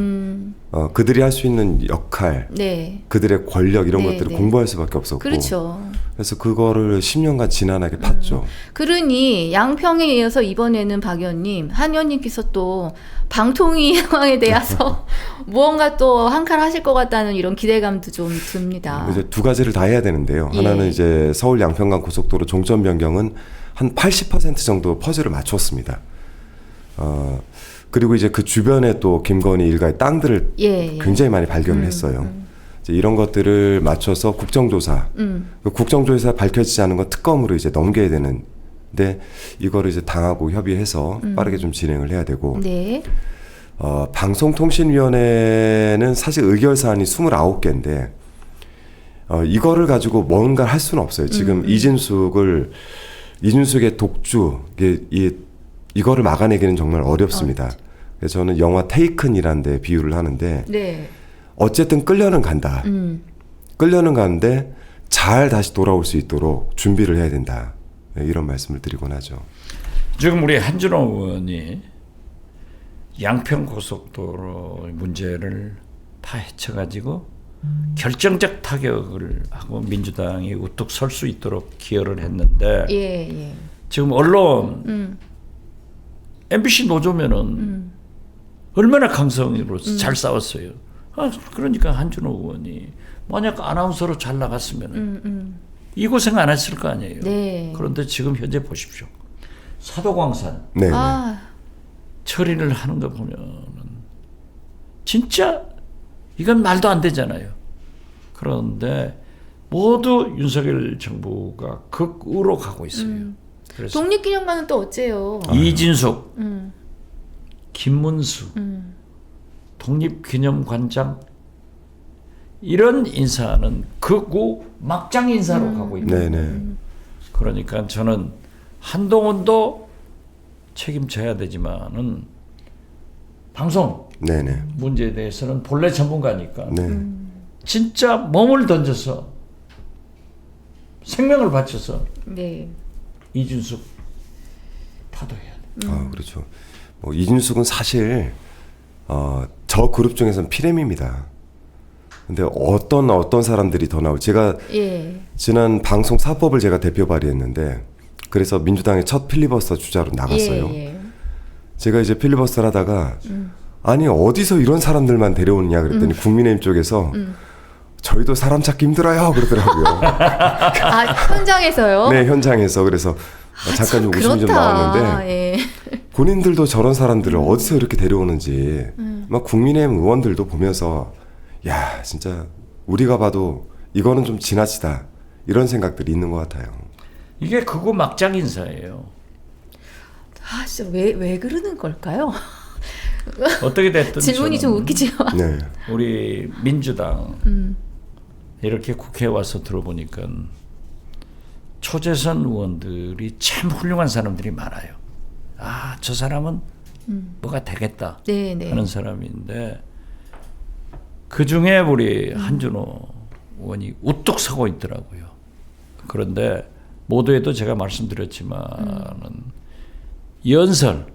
그들이 할 수 있는 역할, 네. 그들의 권력 이런 네, 것들을 네. 공부할 수밖에 없었고 그렇죠. 그래서 그거를 10년간 지난하게 팠죠. 그러니 양평에 이어서 이번에는 박 의원님, 한 의원님께서 또 방통위 상황에 대해서 무언가 또 한 칼 하실 것 같다는 이런 기대감도 좀 듭니다. 이제 두 가지를 다 해야 되는데요. 예. 하나는 이제 서울 양평간 고속도로 종점 변경은 한 80% 정도 퍼즐을 맞췄습니다. 그리고 이제 그 주변에 또 김건희 일가의 땅들을 예. 굉장히 많이 발견을 했어요. 이제 이런 것들을 맞춰서 국정조사, 그 국정조사 밝혀지지 않은 건 특검으로 이제 넘겨야 되는데 이거를 이제 당하고 협의해서 빠르게 좀 진행을 해야 되고 네. 방송통신위원회는 사실 의결사안이 29개인데 이거를 가지고 뭔가를 할 수는 없어요. 지금 이준숙의 독주 이거를 막아내기는 정말 어렵습니다. 그래서 저는 영화 테이큰이라는 데 비유를 하는데 네. 어쨌든 끌려는 간다. 끌려는 가는데 잘 다시 돌아올 수 있도록 준비를 해야 된다. 네, 이런 말씀을 드리곤 하죠. 지금 우리 한준호 의원이 양평 고속도로 문제를 파헤쳐가지고 결정적 타격을 하고 민주당이 우뚝 설 수 있도록 기여를 했는데 예. 지금 언론 MBC 노조면은 얼마나 강성으로 잘 싸웠어요. 그러니까 한준호 의원이 만약 아나운서로 잘 나갔으면 이 고생 안 했을 거 아니에요. 네. 그런데 지금 현재 보십시오. 사도광산 네. 처리를 하는 거 보면은 진짜 이건 말도 안 되잖아요. 그런데 모두 윤석열 정부가 극우로 가고 있어요. 그래서 독립기념관은 또 어째요? 이진숙, 김문수, 독립기념관장 이런 인사는 극우 막장 인사로 가고 있는 거예요. 그러니까 저는 한동훈도 책임져야 되지만은 방송 네네. 문제에 대해서는 본래 전문가니까 네. 진짜 몸을 던져서 생명을 바쳐서 네. 이준숙 타도해야 돼. 그렇죠. 뭐 이준숙은 사실 저 그룹 중에서는 피렘입니다. 근데 어떤 사람들이 더 나올? 제가 예. 지난 방송 사법을 제가 대표 발의했는데 그래서 민주당의 첫 필리버스터 주자로 나갔어요. 예. 제가 이제 필리버스터를 하다가 아니 어디서 이런 사람들만 데려오느냐 그랬더니 국민의힘 쪽에서 저희도 사람 찾기 힘들어요 그러더라고요. 현장에서요? 네, 현장에서. 그래서 잠깐 좀 웃음이 좀 나왔는데 예. 본인들도 저런 사람들을 어디서 이렇게 데려오는지 막 국민의힘 의원들도 보면서 야 진짜 우리가 봐도 이거는 좀 지나치다 이런 생각들이 있는 것 같아요. 이게 극우 막장 인사예요. 아, 진짜 왜 그러는 걸까요? 어떻게 됐든 질문이 좀 저는 웃기지만. 네. 우리 민주당 이렇게 국회에 와서 들어보니까 초재선 의원들이 참 훌륭한 사람들이 많아요. 아, 저 사람은 뭐가 되겠다 네, 네. 하는 사람인데 그 중에 우리 한준호 의원이 우뚝 서고 있더라고요. 그런데 모두에도 제가 말씀드렸지만은 연설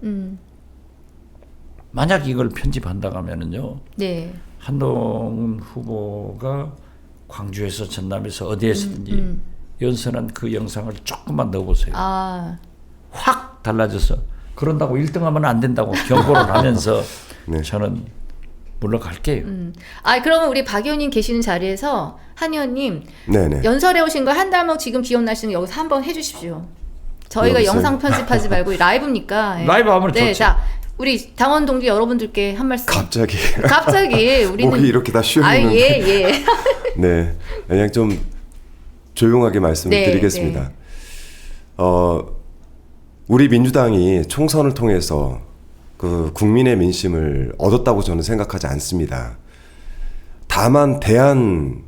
만약 이걸 편집한다고 하면은요. 네. 한동훈 후보가 광주에서 전남에서 어디에 있는지 연설한 그 영상을 조금만 넣어보세요. 아, 확 달라져서 그런다고 1등하면 안 된다고 경고를 하면서 네. 저는 물러갈게요. 아, 그러면 우리 박 의원님 계시는 자리에서 한 의원님 네네. 연설해 오신 거 한 달만 지금 기억나시는 거 여기서 한번 해주십시오. 저희가 여기서요? 영상 편집하지 말고 라이브니까. 예. 라이브 하면 네, 좋죠. 자, 우리 당원 동지 여러분들께 한 말씀. 갑자기 갑자기 우리는 목이 이렇게 다 아, 쉬어있는데. 예, 예. 네, 그냥 좀 조용하게 말씀을 네, 드리겠습니다. 우리 민주당이 총선을 통해서 그 국민의 민심을 얻었다고 저는 생각하지 않습니다. 다만 대한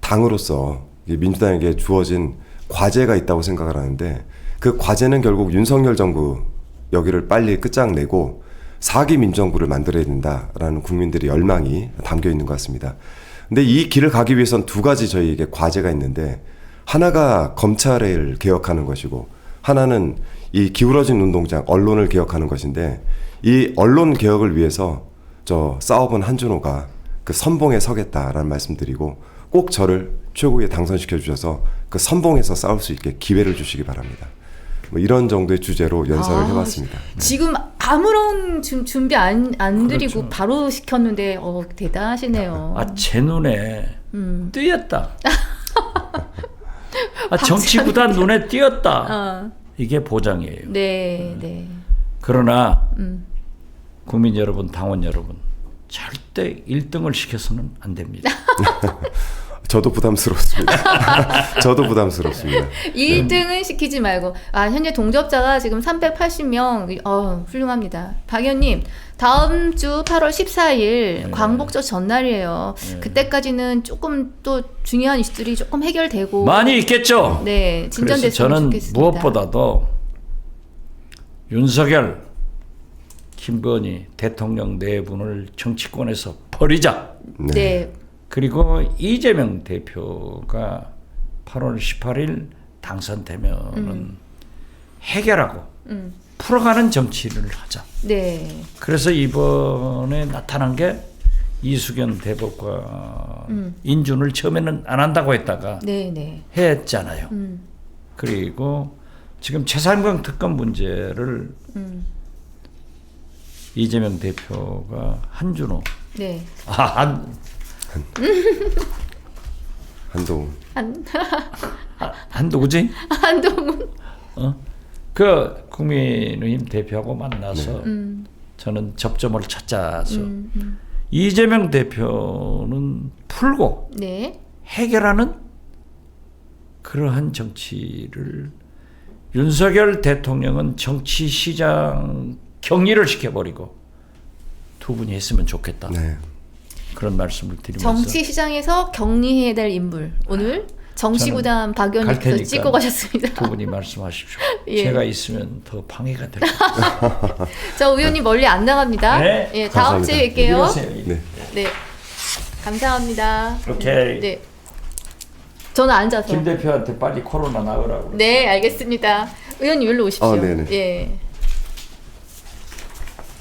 당으로서 이 민주당에게 주어진 과제가 있다고 생각을 하는데 그 과제는 결국 윤석열 정부 여기를 빨리 끝장내고 4기 민정부를 만들어야 된다라는 국민들의 열망이 담겨 있는 것 같습니다. 근데 이 길을 가기 위해선 두 가지 저희에게 과제가 있는데 하나가 검찰을 개혁하는 것이고 하나는 이 기울어진 운동장 언론을 개혁하는 것인데 이 언론 개혁을 위해서 저 싸워본 한준호가 그 선봉에 서겠다라는 말씀드리고 꼭 저를 최고위에 당선시켜 주셔서 그 선봉에서 싸울 수 있게 기회를 주시기 바랍니다. 뭐 이런 정도의 주제로 연설을 아, 해봤습니다. 네. 지금 아무런 준비 안 드리고 그렇죠. 바로 시켰는데 대단하시네요. 아, 제 눈에 띄었다. 아, 정치 구단 눈에 띄었다. 이게 보장이에요. 네, 네. 그러나 국민 여러분, 당원 여러분, 절대 1등을 시켜서는 안 됩니다. 저도 부담스럽습니다. 저도 부담스럽습니다. 1등은 시키지 말고. 아, 현재 동접자가 지금 380명. 훌륭합니다. 박 의원님, 다음 주 8월 14일 광복절 전날이에요. 그때까지는 조금 또 중요한 이슈들이 조금 해결되고 많이 있겠죠. 네, 그래서 진전됐으면 저는 좋겠습니다. 무엇보다도 윤석열, 김건희 대통령 네 분을 정치권에서 버리자. 네. 그리고 이재명 대표가 8월 18일 당선되면은 해결하고 풀어가는 정치를 하자. 네. 그래서 이번에 나타난 게 이수견 대법과 인준을 처음에는 안 한다고 했다가 네, 네. 했잖아요. 그리고 지금 최상병 특검 문제를 이재명 대표가 한준호, 네. 한동훈. 한두구지? 한동훈. 그 국민의힘 대표하고 만나서 저는 접점을 찾아서 이재명 대표는 풀고 네. 해결하는 그러한 정치를 윤석열 대통령은 정치 시장 격리를 시켜버리고 두 분이 했으면 좋겠다. 네. 그런 말씀을 드리면서 정치 시장에서 격리해야 될 인물. 오늘 정치구단 박 갈 의원님께서 테니까 찍고 가셨습니다. 두 분이 말씀하십시오. 예. 제가 있으면 더 방해가 될 것 같아요. 저 의원님 멀리 안 나갑니다. 네. 예, 다음 감사합니다. 주에 뵐게요. 이러세요. 네. 네. 감사합니다. 오케이. 네. 저는 앉아서. 김 대표한테 빨리 코로나 나으라고. 네, 알겠습니다. 의원님 일로 오십시오. 네네. 예.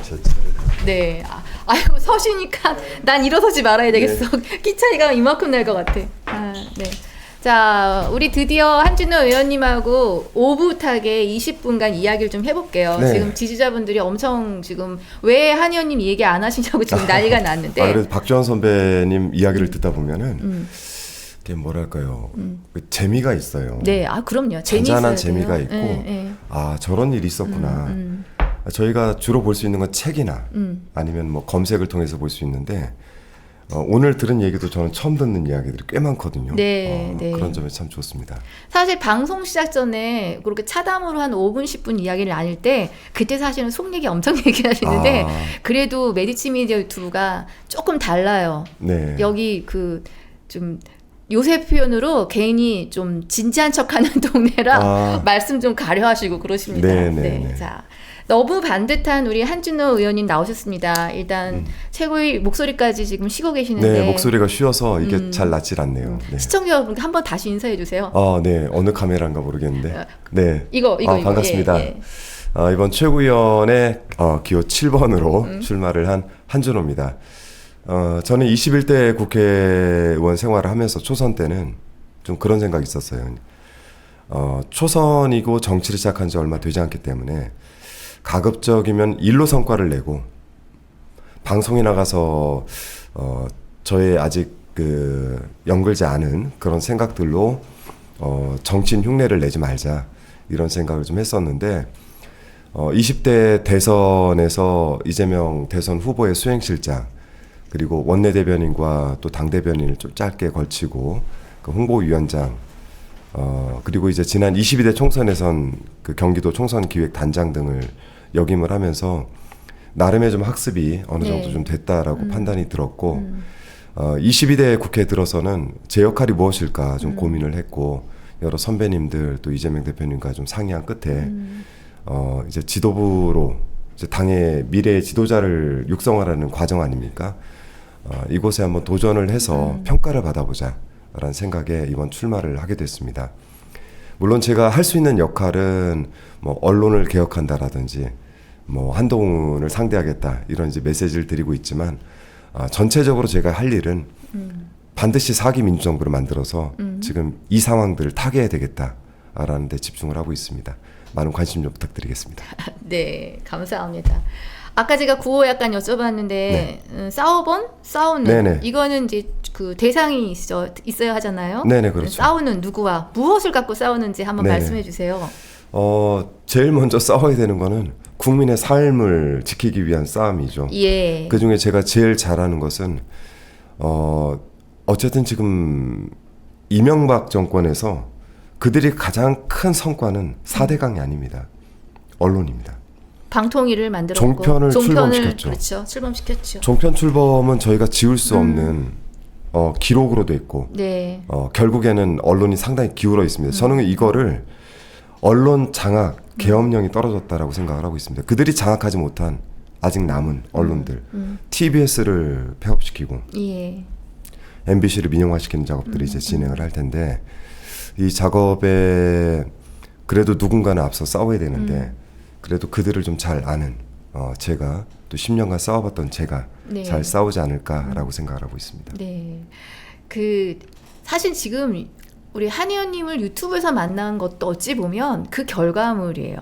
제 차례다. 네. 아이고 서시니까 난 일어서지 말아야 되겠어. 키 차이가 이만큼 날 것 같아. 네. 자, 우리 드디어 한준호 의원님하고 오붓하게 20분간 이야기를 좀 해볼게요. 네. 지금 지지자분들이 엄청 지금 왜 한 의원님 얘기 안 하시냐고 지금 난리가 났는데. 그래도 박지원 선배님 이야기를 듣다 보면은 이게 뭐랄까요, 그 재미가 있어요. 네, 그럼요. 재미있어야 잔잔한 돼요. 재미가 있고, 네. 아 저런 일이 있었구나. 저희가 주로 볼 수 있는 건 책이나 아니면 뭐 검색을 통해서 볼 수 있는데 오늘 들은 얘기도 저는 처음 듣는 이야기들이 꽤 많거든요. 네, 네. 그런 점이 참 좋습니다. 사실 방송 시작 전에 그렇게 차담으로 한 5분, 10분 이야기를 나눌 때 그때 사실은 속 얘기 엄청 얘기하시는데 그래도 메디치 미디어 유튜브가 조금 달라요. 네. 여기 그 좀 요새 표현으로 괜히 좀 진지한 척하는 동네라 말씀 좀 가려하시고 그러십니다. 네. 자, 너무 반듯한 우리 한준호 의원님 나오셨습니다. 일단 최고의 목소리까지 지금 쉬고 계시는데 네, 목소리가 쉬어서 이게 잘 낫질 않네요. 네. 시청자 여러분께 한번 다시 인사해 주세요. 네. 어느 카메라인가 모르겠는데. 네. 이거 반갑습니다. 예. 이번 최고위원의 기호 7번으로 출마를 한 한준호입니다. 저는 21대 국회의원 생활을 하면서 초선 때는 좀 그런 생각이 있었어요. 초선이고 정치를 시작한 지 얼마 되지 않기 때문에 가급적이면 일로 성과를 내고 방송에 나가서 저의 아직 그 연결지 않은 그런 생각들로 정치인 흉내를 내지 말자 이런 생각을 좀 했었는데 20대 대선에서 이재명 대선 후보의 수행실장 그리고 원내대변인과 또 당대변인을 좀 짧게 걸치고 그 홍보위원장 그리고 이제 지난 22대 총선에선 그 경기도 총선 기획단장 등을 역임을 하면서 나름의 좀 학습이 어느 정도 좀 됐다라고 판단이 들었고 22대 국회에 들어서는 제 역할이 무엇일까 좀 고민을 했고 여러 선배님들 또 이재명 대표님과 좀 상의한 끝에 이제 지도부로 이제 당의 미래의 지도자를 육성하라는 과정 아닙니까? 이곳에 한번 도전을 해서 평가를 받아보자라는 생각에 이번 출마를 하게 됐습니다. 물론 제가 할 수 있는 역할은 뭐 언론을 개혁한다라든지 뭐 한동훈을 상대하겠다 이런 이제 메시지를 드리고 있지만 전체적으로 제가 할 일은 반드시 4기 민주정부를 만들어서 지금 이 상황들을 타개해야 되겠다라는 데 집중을 하고 있습니다. 많은 관심 좀 부탁드리겠습니다. 네, 감사합니다. 아까 제가 구호 약간 여쭤봤는데 싸우는 네네. 이거는 이제 그 대상이 있어야 하잖아요. 네네, 그렇죠. 싸우는 누구와 무엇을 갖고 싸우는지 한번 네네. 말씀해 주세요. 제일 먼저 싸워야 되는 거는 국민의 삶을 지키기 위한 싸움이죠. 예. 그 중에 제가 제일 잘하는 것은 어쨌든 지금 이명박 정권에서 그들이 가장 큰 성과는 4대강이 아닙니다. 언론입니다. 방통위를 만들었고 종편을 출범시켰죠. 그렇죠. 출범시켰죠. 종편 출범은 저희가 지울 수 없는 기록으로 돼 있고 네. 결국에는 언론이 상당히 기울어 있습니다. 저는 이거를 언론 장악 계엄령이 떨어졌다라고 생각을 하고 있습니다. 그들이 장악하지 못한 아직 남은 언론들 TBS를 폐업시키고 예. MBC를 민영화시키는 작업들을 이제 진행을 할 텐데 이 작업에 그래도 누군가는 앞서 싸워야 되는데 그래도 그들을 좀 잘 아는 제가 또 10년간 싸워봤던 제가 네. 잘 싸우지 않을까라고 생각을 하고 있습니다. 네. 그 사실 지금 우리 한 의원님을 유튜브에서 만난 것도 어찌 보면 그 결과물이에요.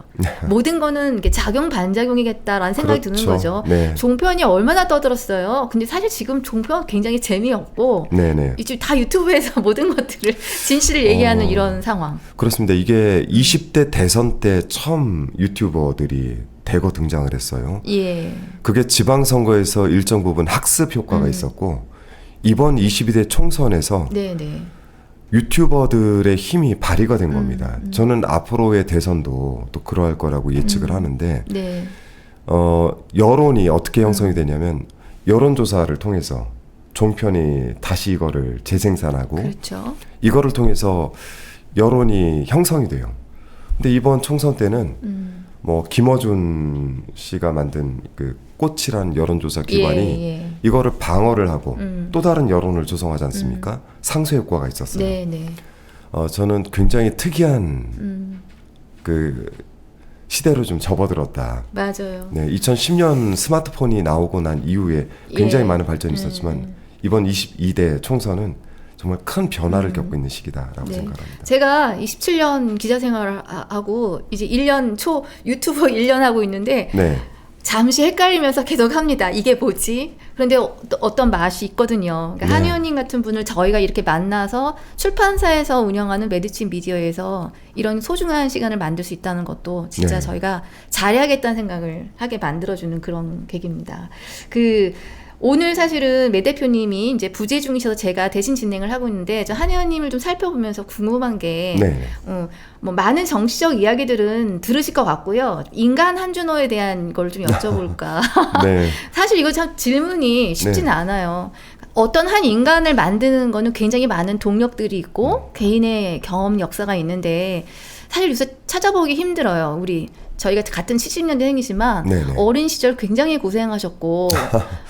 모든 거는 이게 작용 반작용이겠다라는 생각이 그렇죠. 드는 거죠. 네. 종편이 얼마나 떠들었어요. 근데 사실 지금 종편 굉장히 재미없고 네네. 이제 다 유튜브에서 모든 것들을 진실을 얘기하는 이런 상황. 그렇습니다. 이게 20대 대선 때 처음 유튜버들이 대거 등장을 했어요. 예. 그게 지방선거에서 일정 부분 학습 효과가 있었고 이번 22대 총선에서 네네. 유튜버들의 힘이 발휘가 된 겁니다. 저는 앞으로의 대선도 또 그러할 거라고 예측을 하는데 네. 여론이 어떻게 형성이 되냐면 여론조사를 통해서 종편이 다시 이거를 재생산하고 그렇죠. 이거를 통해서 여론이 형성이 돼요. 근데 이번 총선 때는 뭐 김어준 씨가 만든 그 꽃이라는 여론조사 기관이 예. 이거를 방어를 하고 또 다른 여론을 조성하지 않습니까? 상쇄 효과가 있었어요. 네네. 저는 굉장히 특이한 그 시대로 좀 접어들었다. 맞아요. 네, 2010년 스마트폰이 나오고 난 이후에 굉장히 예. 많은 발전이 있었지만 이번 22대 총선은 정말 큰 변화를 겪고 있는 시기다라고 네. 생각합니다. 제가 27년 기자 생활을 하고 이제 1년 초 유튜버 1년 하고 있는데 네, 잠시 헷갈리면서 계속 합니다. 이게 뭐지? 그런데 어떤 맛이 있거든요. 그러니까 네. 한 의원님 같은 분을 저희가 이렇게 만나서 출판사에서 운영하는 메디치 미디어에서 이런 소중한 시간을 만들 수 있다는 것도 진짜 네. 저희가 잘해야겠다는 생각을 하게 만들어주는 그런 계기입니다. 그 오늘 사실은 매 대표님이 이제 부재 중이셔서 제가 대신 진행을 하고 있는데 저 한 의원님을 좀 살펴보면서 궁금한 게 네. 뭐 많은 정치적 이야기들은 들으실 것 같고요. 인간 한준호에 대한 걸 좀 여쭤볼까. 네. 사실 이거 참 질문이 쉽지는 네. 않아요. 어떤 한 인간을 만드는 거는 굉장히 많은 동력들이 있고 개인의 경험 역사가 있는데 사실 요새 찾아보기 힘들어요. 저희가 같은 70년대생이지만 네네. 어린 시절 굉장히 고생하셨고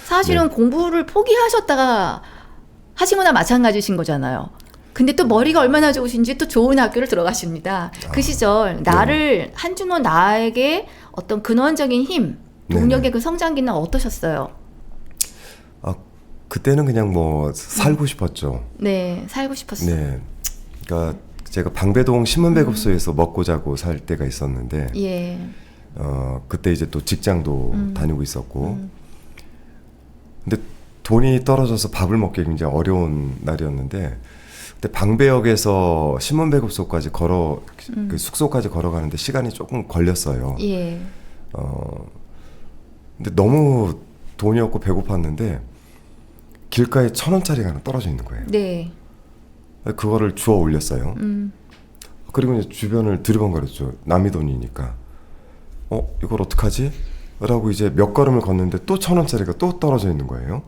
사실은 공부를 포기하셨다가 하신 거나 마찬가지신 거잖아요. 근데 또 머리가 얼마나 좋으신지 또 좋은 학교를 들어가십니다. 그 시절 한준호 나에게 어떤 근원적인 힘, 동력의 네네. 그 성장기는 어떠셨어요? 그때는 그냥 뭐 살고 싶었죠. 네, 살고 싶었어요. 네. 그러니까 제가 방배동 신문배급소에서 먹고 자고 살 때가 있었는데 예. 그때 이제 또 직장도 다니고 있었고 근데 돈이 떨어져서 밥을 먹기 굉장히 어려운 날이었는데 그때 방배역에서 신문배급소까지 그 숙소까지 걸어가는데 시간이 조금 걸렸어요. 예. 근데 너무 돈이 없고 배고팠는데 길가에 1,000원짜리가 하나 떨어져 있는 거예요. 네. 그거를 주워 올렸어요. 그리고 이제 주변을 두리번거렸죠. 남의 돈이니까. 이걸 어떡하지? 라고 이제 몇 걸음을 걷는데 또 1,000원짜리가 또 떨어져 있는 거예요.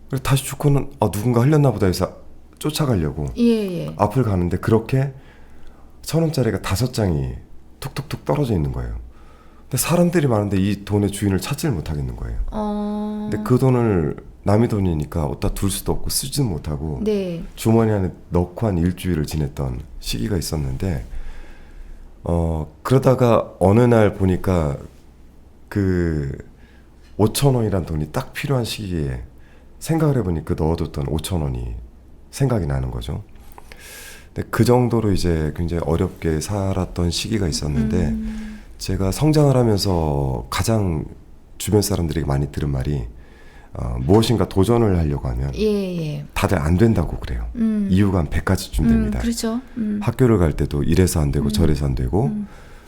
그래서 다시 죽고는 누군가 흘렸나 보다 해서 쫓아가려고 예. 앞을 가는데 그렇게 1,000원짜리가 5장이 툭툭툭 떨어져 있는 거예요. 근데 사람들이 많은데 이 돈의 주인을 찾지를 못하겠는 거예요. 근데 그 돈을 남의 돈이니까 어디다 둘 수도 없고 쓰지도 못하고 네. 주머니 안에 넣고 한 일주일을 지냈던 시기가 있었는데 그러다가 어느 날 보니까 그 5,000원이란 돈이 딱 필요한 시기에 생각을 해보니 그 넣어뒀던 5,000원이 생각이 나는 거죠. 근데 그 정도로 이제 굉장히 어렵게 살았던 시기가 있었는데 제가 성장을 하면서 가장 주변 사람들이 많이 들은 말이 무엇인가 도전을 하려고 하면 예. 다들 안 된다고 그래요. 이유가 한 100가지쯤 됩니다. 그렇죠. 학교를 갈 때도 이래서 안 되고 저래서 안 되고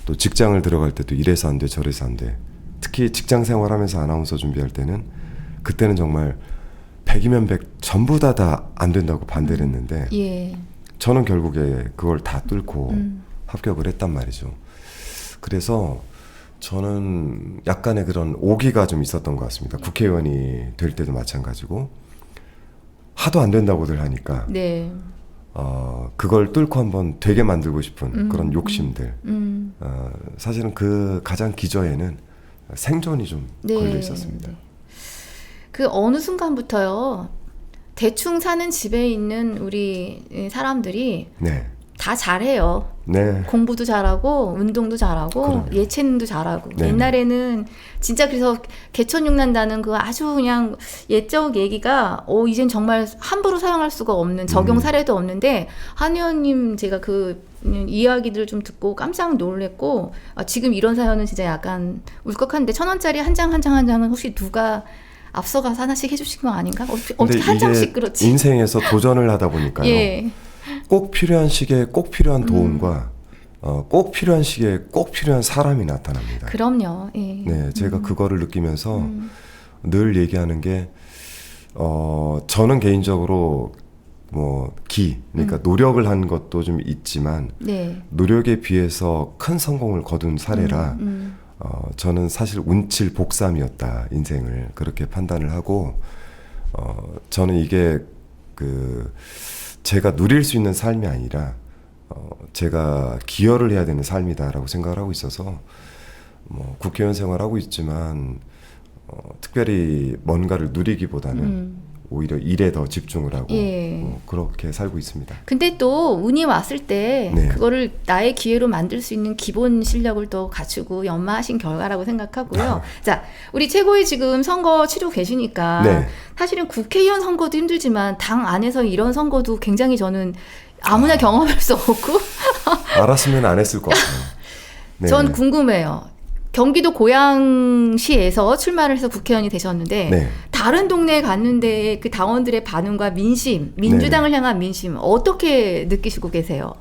또 직장을 들어갈 때도 이래서 안 돼 저래서 안 돼. 특히 직장 생활하면서 아나운서 준비할 때는 그때는 정말 100이면 100 전부 다 안 된다고 반대를 했는데 예. 저는 결국에 그걸 다 뚫고 합격을 했단 말이죠. 그래서 저는 약간의 그런 오기가 좀 있었던 것 같습니다. 국회의원이 될 때도 마찬가지고 하도 안 된다고들 하니까 네. 그걸 뚫고 한번 되게 만들고 싶은 그런 욕심들. 사실은 그 가장 기저에는 생존이 좀 네. 걸려 있었습니다. 그 어느 순간부터요. 대충 사는 집에 있는 우리 사람들이 네. 다 잘해요. 네. 공부도 잘하고 운동도 잘하고 그럼요. 예체능도 잘하고 네네. 옛날에는 진짜 그래서 개천육 난다는 그 아주 그냥 옛적 얘기가 이젠 정말 함부로 사용할 수가 없는 적용 사례도 없는데 한 의원님 제가 그 이야기들을 좀 듣고 깜짝 놀랬고 지금 이런 사연은 진짜 약간 울컥한데 1,000원짜리 한 장 한 장은 혹시 누가 앞서가서 하나씩 해주신 거 아닌가? 어떻게 한 장씩 그렇지? 인생에서 도전을 하다 보니까요. 예. 꼭 필요한 시기에 꼭 필요한 도움과 꼭 필요한 시기에 꼭 필요한 사람이 나타납니다. 그럼요. 예. 네, 제가 그거를 느끼면서 늘 얘기하는 게 저는 개인적으로 그러니까 노력을 한 것도 좀 있지만 네. 노력에 비해서 큰 성공을 거둔 사례라 저는 사실 운칠 복삼이었다 인생을 그렇게 판단을 하고 저는 이게 제가 누릴 수 있는 삶이 아니라 제가 기여를 해야 되는 삶이다라고 생각을 하고 있어서 국회의원 생활하고 있지만 특별히 뭔가를 누리기보다는 오히려 일에 더 집중을 하고 예. 그렇게 살고 있습니다. 근데 또 운이 왔을 때 네. 그거를 나의 기회로 만들 수 있는 기본 실력을 또 갖추고 연마하신 결과라고 생각하고요. 자, 우리 최고위 지금 선거 치르고 계시니까 네. 사실은 국회의원 선거도 힘들지만 당 안에서 이런 선거도 굉장히 저는 아무나 경험할 수 없고 알았으면 안 했을 것 같아요. 네. 전 궁금해요. 경기도 고양시에서 출마를 해서 국회의원이 되셨는데 네. 다른 동네에 갔는데 그 당원들의 반응과 민심, 민주당을 향한 민심 어떻게 느끼시고 계세요?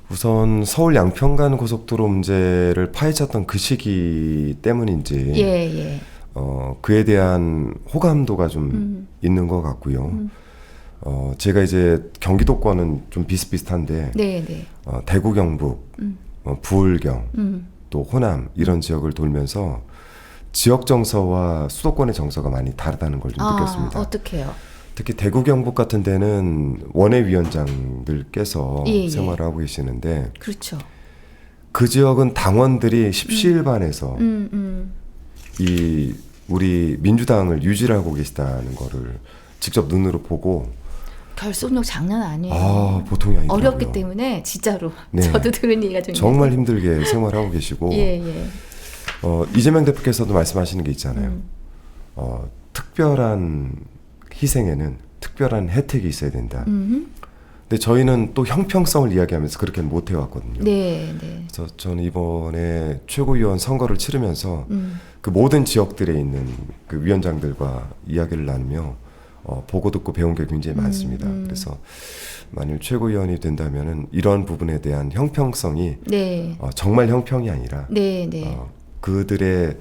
우선 서울 양평간 고속도로 문제를 파헤쳤던 그 시기 때문인지 예. 그에 대한 호감도가 좀 있는 것 같고요. 제가 이제 경기도권은 좀 비슷비슷한데 네, 네. 대구 경북, 부울경, 또 호남 이런 지역을 돌면서 지역 정서와 수도권의 정서가 많이 다르다는 걸 좀 느꼈습니다. 어떻게요? 특히 대구 경북 같은 데는 원외위원장들께서 예, 예. 생활을 하고 계시는데 그렇죠. 그 지역은 당원들이 십시일반에서 이 우리 민주당을 유지하고 계시다는 거를 직접 눈으로 보고 결속력 장난 아니에요. 보통이 아니더라고요. 어렵기 때문에 진짜로 네. 저도 들은 얘기가 좀 정말 힘들게 생활하고 계시고 예, 예. 이재명 대표께서도 말씀하시는 게 있잖아요. 특별한 희생에는 특별한 혜택이 있어야 된다. 근데 저희는 또 형평성을 이야기하면서 그렇게 못 해왔거든요. 네, 네. 그래서 저는 이번에 최고위원 선거를 치르면서 그 모든 지역들에 있는 그 위원장들과 이야기를 나누며 보고 듣고 배운 게 굉장히 많습니다. 그래서 만일 최고위원이 된다면은 이런 부분에 대한 형평성이 네. 정말 형평이 아니라 네, 네. 그들의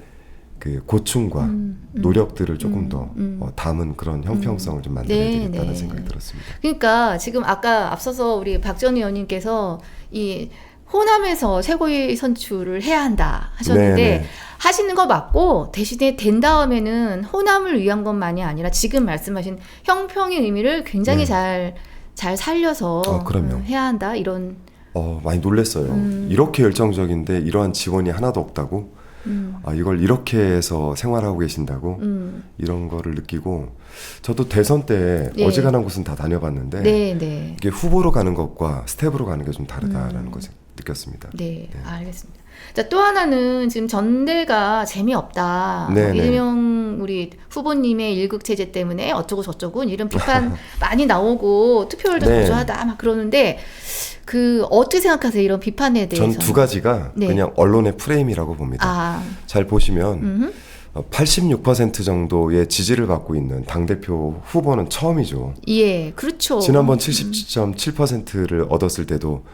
그 고충과 노력들을 조금 더 담은 그런 형평성을 좀 만들어야 네, 되겠다는 네. 생각이 들었습니다. 그러니까 지금 아까 앞서서 우리 박 전 의원님께서 이 호남에서 최고위 선출을 해야 한다 하셨는데 네, 네. 하시는 거 맞고 대신에 된 다음에는 호남을 위한 것만이 아니라 지금 말씀하신 형평의 의미를 굉장히 네. 잘 살려서 그럼요. 해야 한다 이런 많이 놀랐어요. 이렇게 열정적인데 이러한 지원이 하나도 없다고. 이걸 이렇게 해서 생활하고 계신다고 이런 거를 느끼고 저도 대선 때 예. 어지간한 곳은 다 다녀봤는데 네, 네. 이게 후보로 가는 것과 스텝으로 가는 게 좀 다르다라는 것을 느꼈습니다. 네, 알겠습니다. 자, 또 하나는 지금 전대가 재미없다. 네, 네. 이재명 우리 후보님의 일극 체제 때문에 어쩌고 저쩌고 이런 비판 많이 나오고 투표율도 네. 저조하다 막 그러는데 그 어떻게 생각하세요? 이런 비판에 대해서? 전 두 가지가 네. 그냥 언론의 프레임이라고 봅니다. 잘 보시면 86% 정도의 지지를 받고 있는 당대표 후보는 처음이죠. 예, 그렇죠. 지난번 70.7%를 얻었을 때도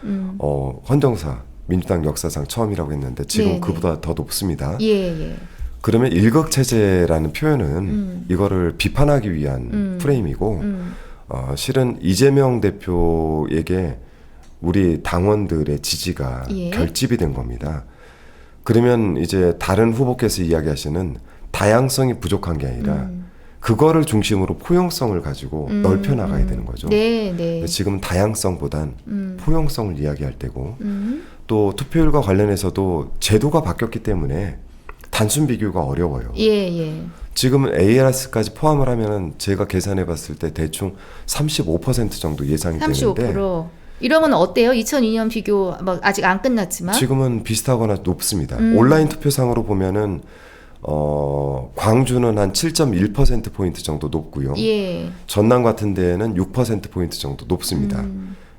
헌정사 민주당 역사상 처음이라고 했는데 지금 네, 그보다 더 높습니다. 예, 예. 그러면 일극체제라는 표현은 이거를 비판하기 위한 프레임이고 실은 이재명 대표에게 우리 당원들의 지지가 예. 결집이 된 겁니다. 그러면 이제 다른 후보께서 이야기하시는 다양성이 부족한 게 아니라 그거를 중심으로 포용성을 가지고 넓혀 나가야 되는 거죠. 네, 네. 지금 다양성보단 포용성을 이야기할 때고 또 투표율과 관련해서도 제도가 바뀌었기 때문에 단순 비교가 어려워요. 예, 예. 지금 ARS까지 포함을 하면은 제가 계산해 봤을 때 대충 35% 정도 예상이 35%. 되는데 이런 건 어때요? 2002년 비교 뭐 아직 안 끝났지만 지금은 비슷하거나 높습니다. 온라인 투표상으로 보면은 광주는 한 7.1% 포인트 정도 높고요. 예. 전남 같은 데에는 6% 포인트 정도 높습니다.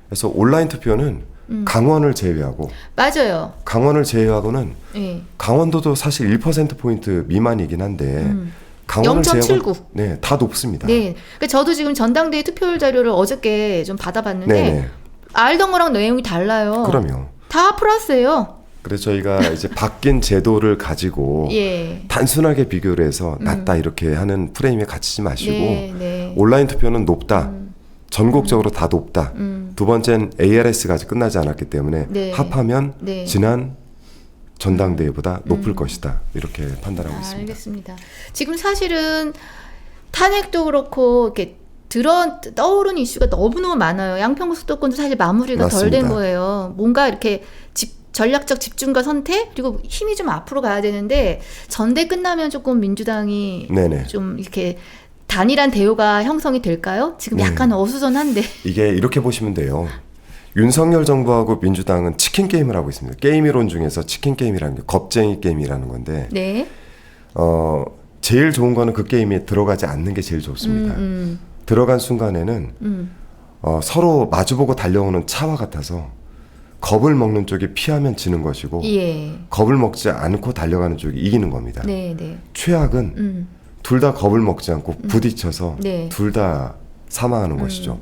그래서 온라인 투표는 강원을 제외하고 맞아요. 강원을 제외하고는 예. 강원도도 사실 1% 포인트 미만이긴 한데 강원을 0.79. 네, 다 높습니다. 네. 그러니까 저도 지금 전당대회 투표율 자료를 어저께 좀 받아봤는데 네네. 알던 거랑 내용이 달라요. 그럼요. 다 플러스예요. 그래서 저희가 이제 바뀐 제도를 가지고 예. 단순하게 비교를 해서 낮다 이렇게 하는 프레임에 갇히지 마시고 네, 네. 온라인 투표는 높다. 전국적으로 다 높다. 두 번째는 ARS가 아직 끝나지 않았기 때문에 네. 합하면 네. 지난 전당대회보다 높을 것이다. 이렇게 판단하고 있습니다. 알겠습니다. 지금 사실은 탄핵도 그렇고 이렇게 떠오른 이슈가 너무너무 많아요. 양평 수도권도 사실 마무리가 덜 된 맞습니다. 거예요. 뭔가 이렇게 전략적 집중과 선택 그리고 힘이 좀 앞으로 가야 되는데 전대 끝나면 조금 민주당이 네네. 좀 이렇게 단일한 대우가 형성이 될까요? 지금 네. 약간 어수선한데. 이게 이렇게 보시면 돼요. 윤석열 정부하고 민주당은 치킨 게임을 하고 있습니다. 게임 이론 중에서 치킨 게임이라는 게 겁쟁이 게임이라는 건데 네. 제일 좋은 거는 그 게임에 들어가지 않는 게 제일 좋습니다. 들어간 순간에는 서로 마주보고 달려오는 차와 같아서 겁을 먹는 쪽이 피하면 지는 것이고 예. 겁을 먹지 않고 달려가는 쪽이 이기는 겁니다. 네, 네. 최악은 둘 다 겁을 먹지 않고 부딪혀서 네. 둘 다 사망하는 것이죠.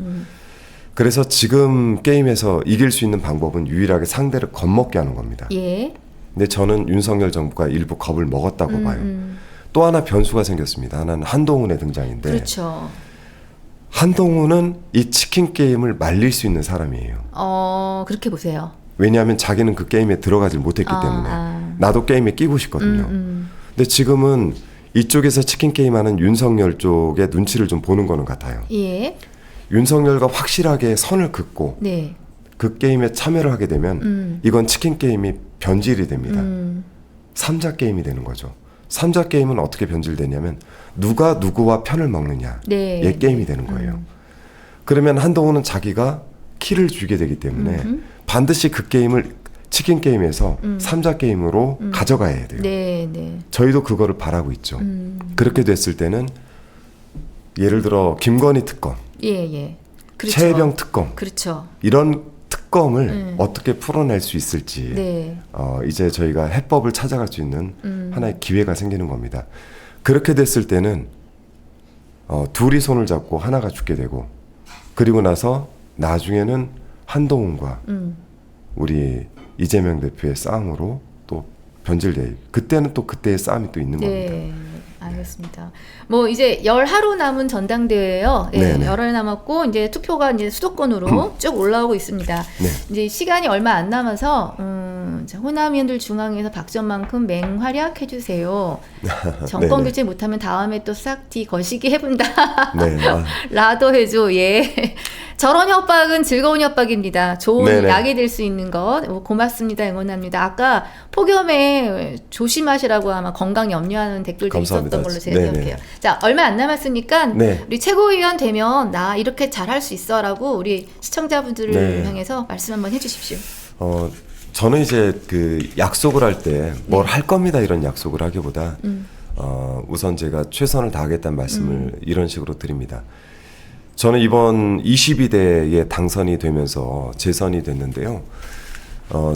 그래서 지금 게임에서 이길 수 있는 방법은 유일하게 상대를 겁먹게 하는 겁니다. 예. 근데 저는 윤석열 정부가 일부 겁을 먹었다고 봐요. 또 하나 변수가 생겼습니다. 하나는 한동훈의 등장인데 그렇죠. 한동훈은 이 치킨 게임을 말릴 수 있는 사람이에요. 그렇게 보세요. 왜냐하면 자기는 그 게임에 들어가질 못했기 때문에 나도 게임에 끼고 싶거든요. 근데 지금은 이쪽에서 치킨 게임하는 윤석열 쪽의 눈치를 좀 보는 거는 같아요. 예. 윤석열과 확실하게 선을 긋고 네. 그 게임에 참여를 하게 되면 이건 치킨 게임이 변질이 됩니다. 삼자 게임이 되는 거죠. 삼자 게임은 어떻게 변질되냐면 누가 누구와 편을 먹느냐 네. 의 게임이 되는 거예요. 그러면 한동훈은 자기가 키를 주게 되기 때문에 반드시 그 게임을 치킨 게임에서 삼자 게임으로 가져가야 돼요. 네, 네. 저희도 그거를 바라고 있죠. 그렇게 됐을 때는 예를 들어 김건희 특검, 예, 예. 그렇죠. 최혜병 특검 그렇죠. 이런 특검을 어떻게 풀어낼 수 있을지 네. 이제 저희가 해법을 찾아갈 수 있는 하나의 기회가 생기는 겁니다. 그렇게 됐을 때는 둘이 손을 잡고 하나가 죽게 되고 그리고 나서 나중에는 한동훈과 우리 이재명 대표의 싸움으로 또 변질돼요. 그때는 또 그때의 싸움이 또 있는 겁니다. 네. 알겠습니다. 뭐 이제 10하루 남은 전당대회예요. 예, 네네. 10월 남았고 이제 투표가 이제 수도권으로 쭉 올라오고 있습니다. 네. 이제 시간이 얼마 안 남아서 자, 호남 의원들 중앙에서 박전만큼 맹활약해 주세요. 정권 네네. 교체 못하면 다음에 또 싹뒤 거시기 해본다. 네. 라도 해줘. 예. 저런 협박은 즐거운 협박입니다. 좋은 네네. 약이 될 수 있는 것. 고맙습니다. 응원합니다. 아까 폭염에 조심하시라고 아마 건강 염려하는 댓글도 감사합니다. 있었던 걸로 제가 네네. 기억해요. 자, 얼마 안 남았으니까 네. 우리 최고위원 되면 나 이렇게 잘할 수 있어라고 우리 시청자분들을 네. 향해서 말씀 한번 해주십시오. 저는 이제 그 약속을 할 때 뭘 할 겁니다 이런 약속을 하기보다 우선 제가 최선을 다하겠다는 말씀을 이런 식으로 드립니다. 저는 이번 22대에 당선이 되면서 재선이 됐는데요.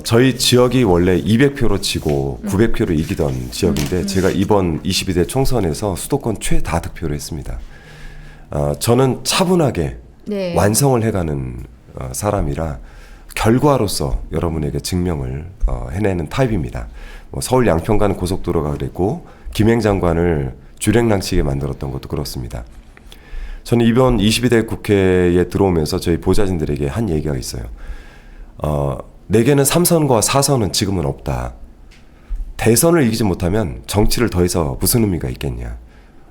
저희 지역이 원래 200표로 지고 900표로 이기던 지역인데 제가 이번 22대 총선에서 수도권 최다득표를 했습니다. 저는 차분하게 네. 완성을 해가는 사람이라 결과로서 여러분에게 증명을 해내는 타입입니다. 서울 양평간 고속도로가 그랬고 김행 장관을 주랭랑치게 만들었던 것도 그렇습니다. 저는 이번 22대 국회에 들어오면서 저희 보좌진들에게 한 얘기가 있어요. 내게는 3선과 4선은 지금은 없다. 대선을 이기지 못하면 정치를 더 해서 무슨 의미가 있겠냐.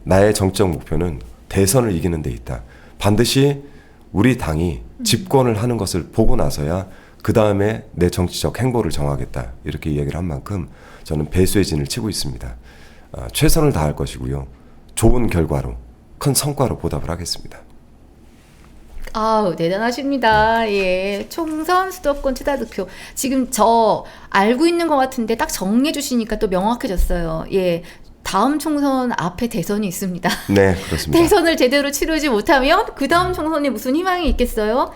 나의 정적 목표는 대선을 이기는 데 있다. 반드시 우리 당이 집권을 하는 것을 보고 나서야 그 다음에 내 정치적 행보를 정하겠다. 이렇게 이야기를 한 만큼 저는 배수의 진을 치고 있습니다. 최선을 다할 것이고요. 좋은 결과로 큰 성과로 보답을 하겠습니다. 아우 대단하십니다. 예, 총선 수도권 최다득표. 지금 저 알고 있는 것 같은데 딱 정리해 주시니까 또 명확해졌어요. 예, 다음 총선 앞에 대선이 있습니다. 네, 그렇습니다. 대선을 제대로 치르지 못하면 그 다음 총선에 무슨 희망이 있겠어요?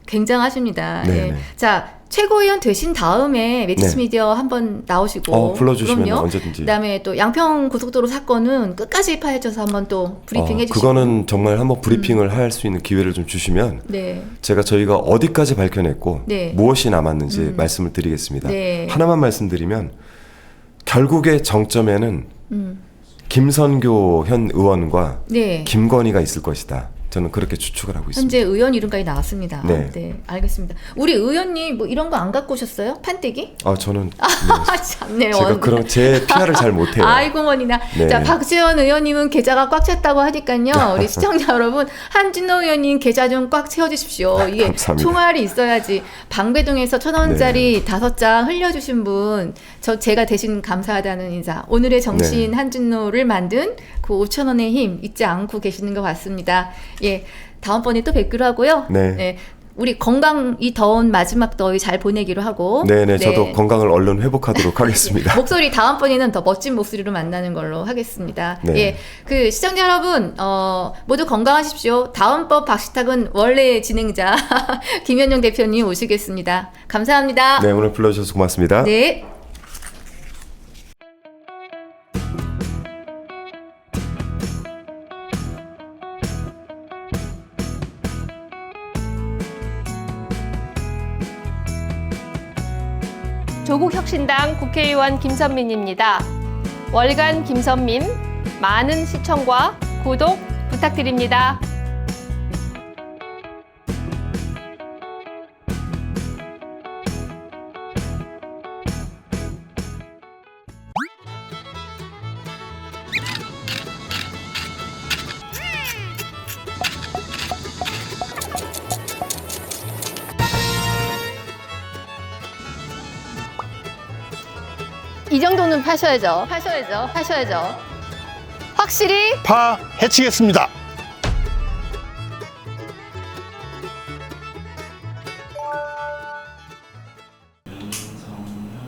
굉장하십니다. 네, 예. 네. 자, 최고위원 되신 다음에 매치스 네. 미디어 한번 나오시고 불러주시면 그럼요. 언제든지. 그다음에 또 양평 고속도로 사건은 끝까지 파헤쳐서 한번 또 브리핑 해주시고. 그거는 정말 한번 브리핑을 할 수 있는 기회를 좀 주시면 네. 저희가 어디까지 밝혀냈고 네. 무엇이 남았는지 말씀을 드리겠습니다. 네. 하나만 말씀드리면 결국의 정점에는 김선교 현 의원과 네. 김건희가 있을 것이다. 저는 그렇게 추측을 하고 있습니다. 현재 의원 이름까지 나왔습니다. 네. 네, 알겠습니다. 우리 의원님 뭐 이런 거 안 갖고 오셨어요? 판때기? 저는 참네. 제가 그런 제 PR을 잘 못해요. 아이고 머니나. 네. 자, 박지원 의원님은 계좌가 꽉 찼다고 하니까요. 우리 시청자 여러분, 한진호 의원님 계좌 좀 꽉 채워주십시오. 이게 감사합니다. 총알이 있어야지. 방배동에서 1,000원짜리 5장 흘려주신 분, 제가 대신 감사하다는 인사. 오늘의 정치인 네. 한진호를 만든 그 5,000원의 힘 잊지 않고 계시는 것 같습니다. 예, 다음번에 또 뵙기로 하고요. 네. 예, 우리 건강 이 더운 마지막 더위 잘 보내기로 하고. 네네, 저도 건강을 얼른 회복하도록 하겠습니다. 목소리 다음번에는 더 멋진 목소리로 만나는 걸로 하겠습니다. 네. 예, 그 시청자 여러분 모두 건강하십시오. 다음번 박시탁은 원래 진행자 김현영 대표님 오시겠습니다. 감사합니다. 네, 오늘 불러주셔서 고맙습니다. 네. 조국혁신당 국회의원 김선민입니다. 월간 김선민 많은 시청과 구독 부탁드립니다. 이 정도는 파셔야죠. 파셔야죠. 확실히 파헤치겠습니다.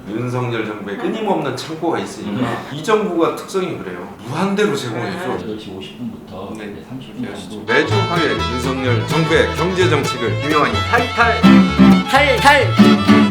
윤석열 정부의 끊임없는 창고가 있으니까 이 정부가 특성이 그래요. 무한대로 제공해줘. 8시 50분부터 네. 30분 정도 매주 화요일 윤석열 정부의 경제 정책을 김영환이 탈탈 탈탈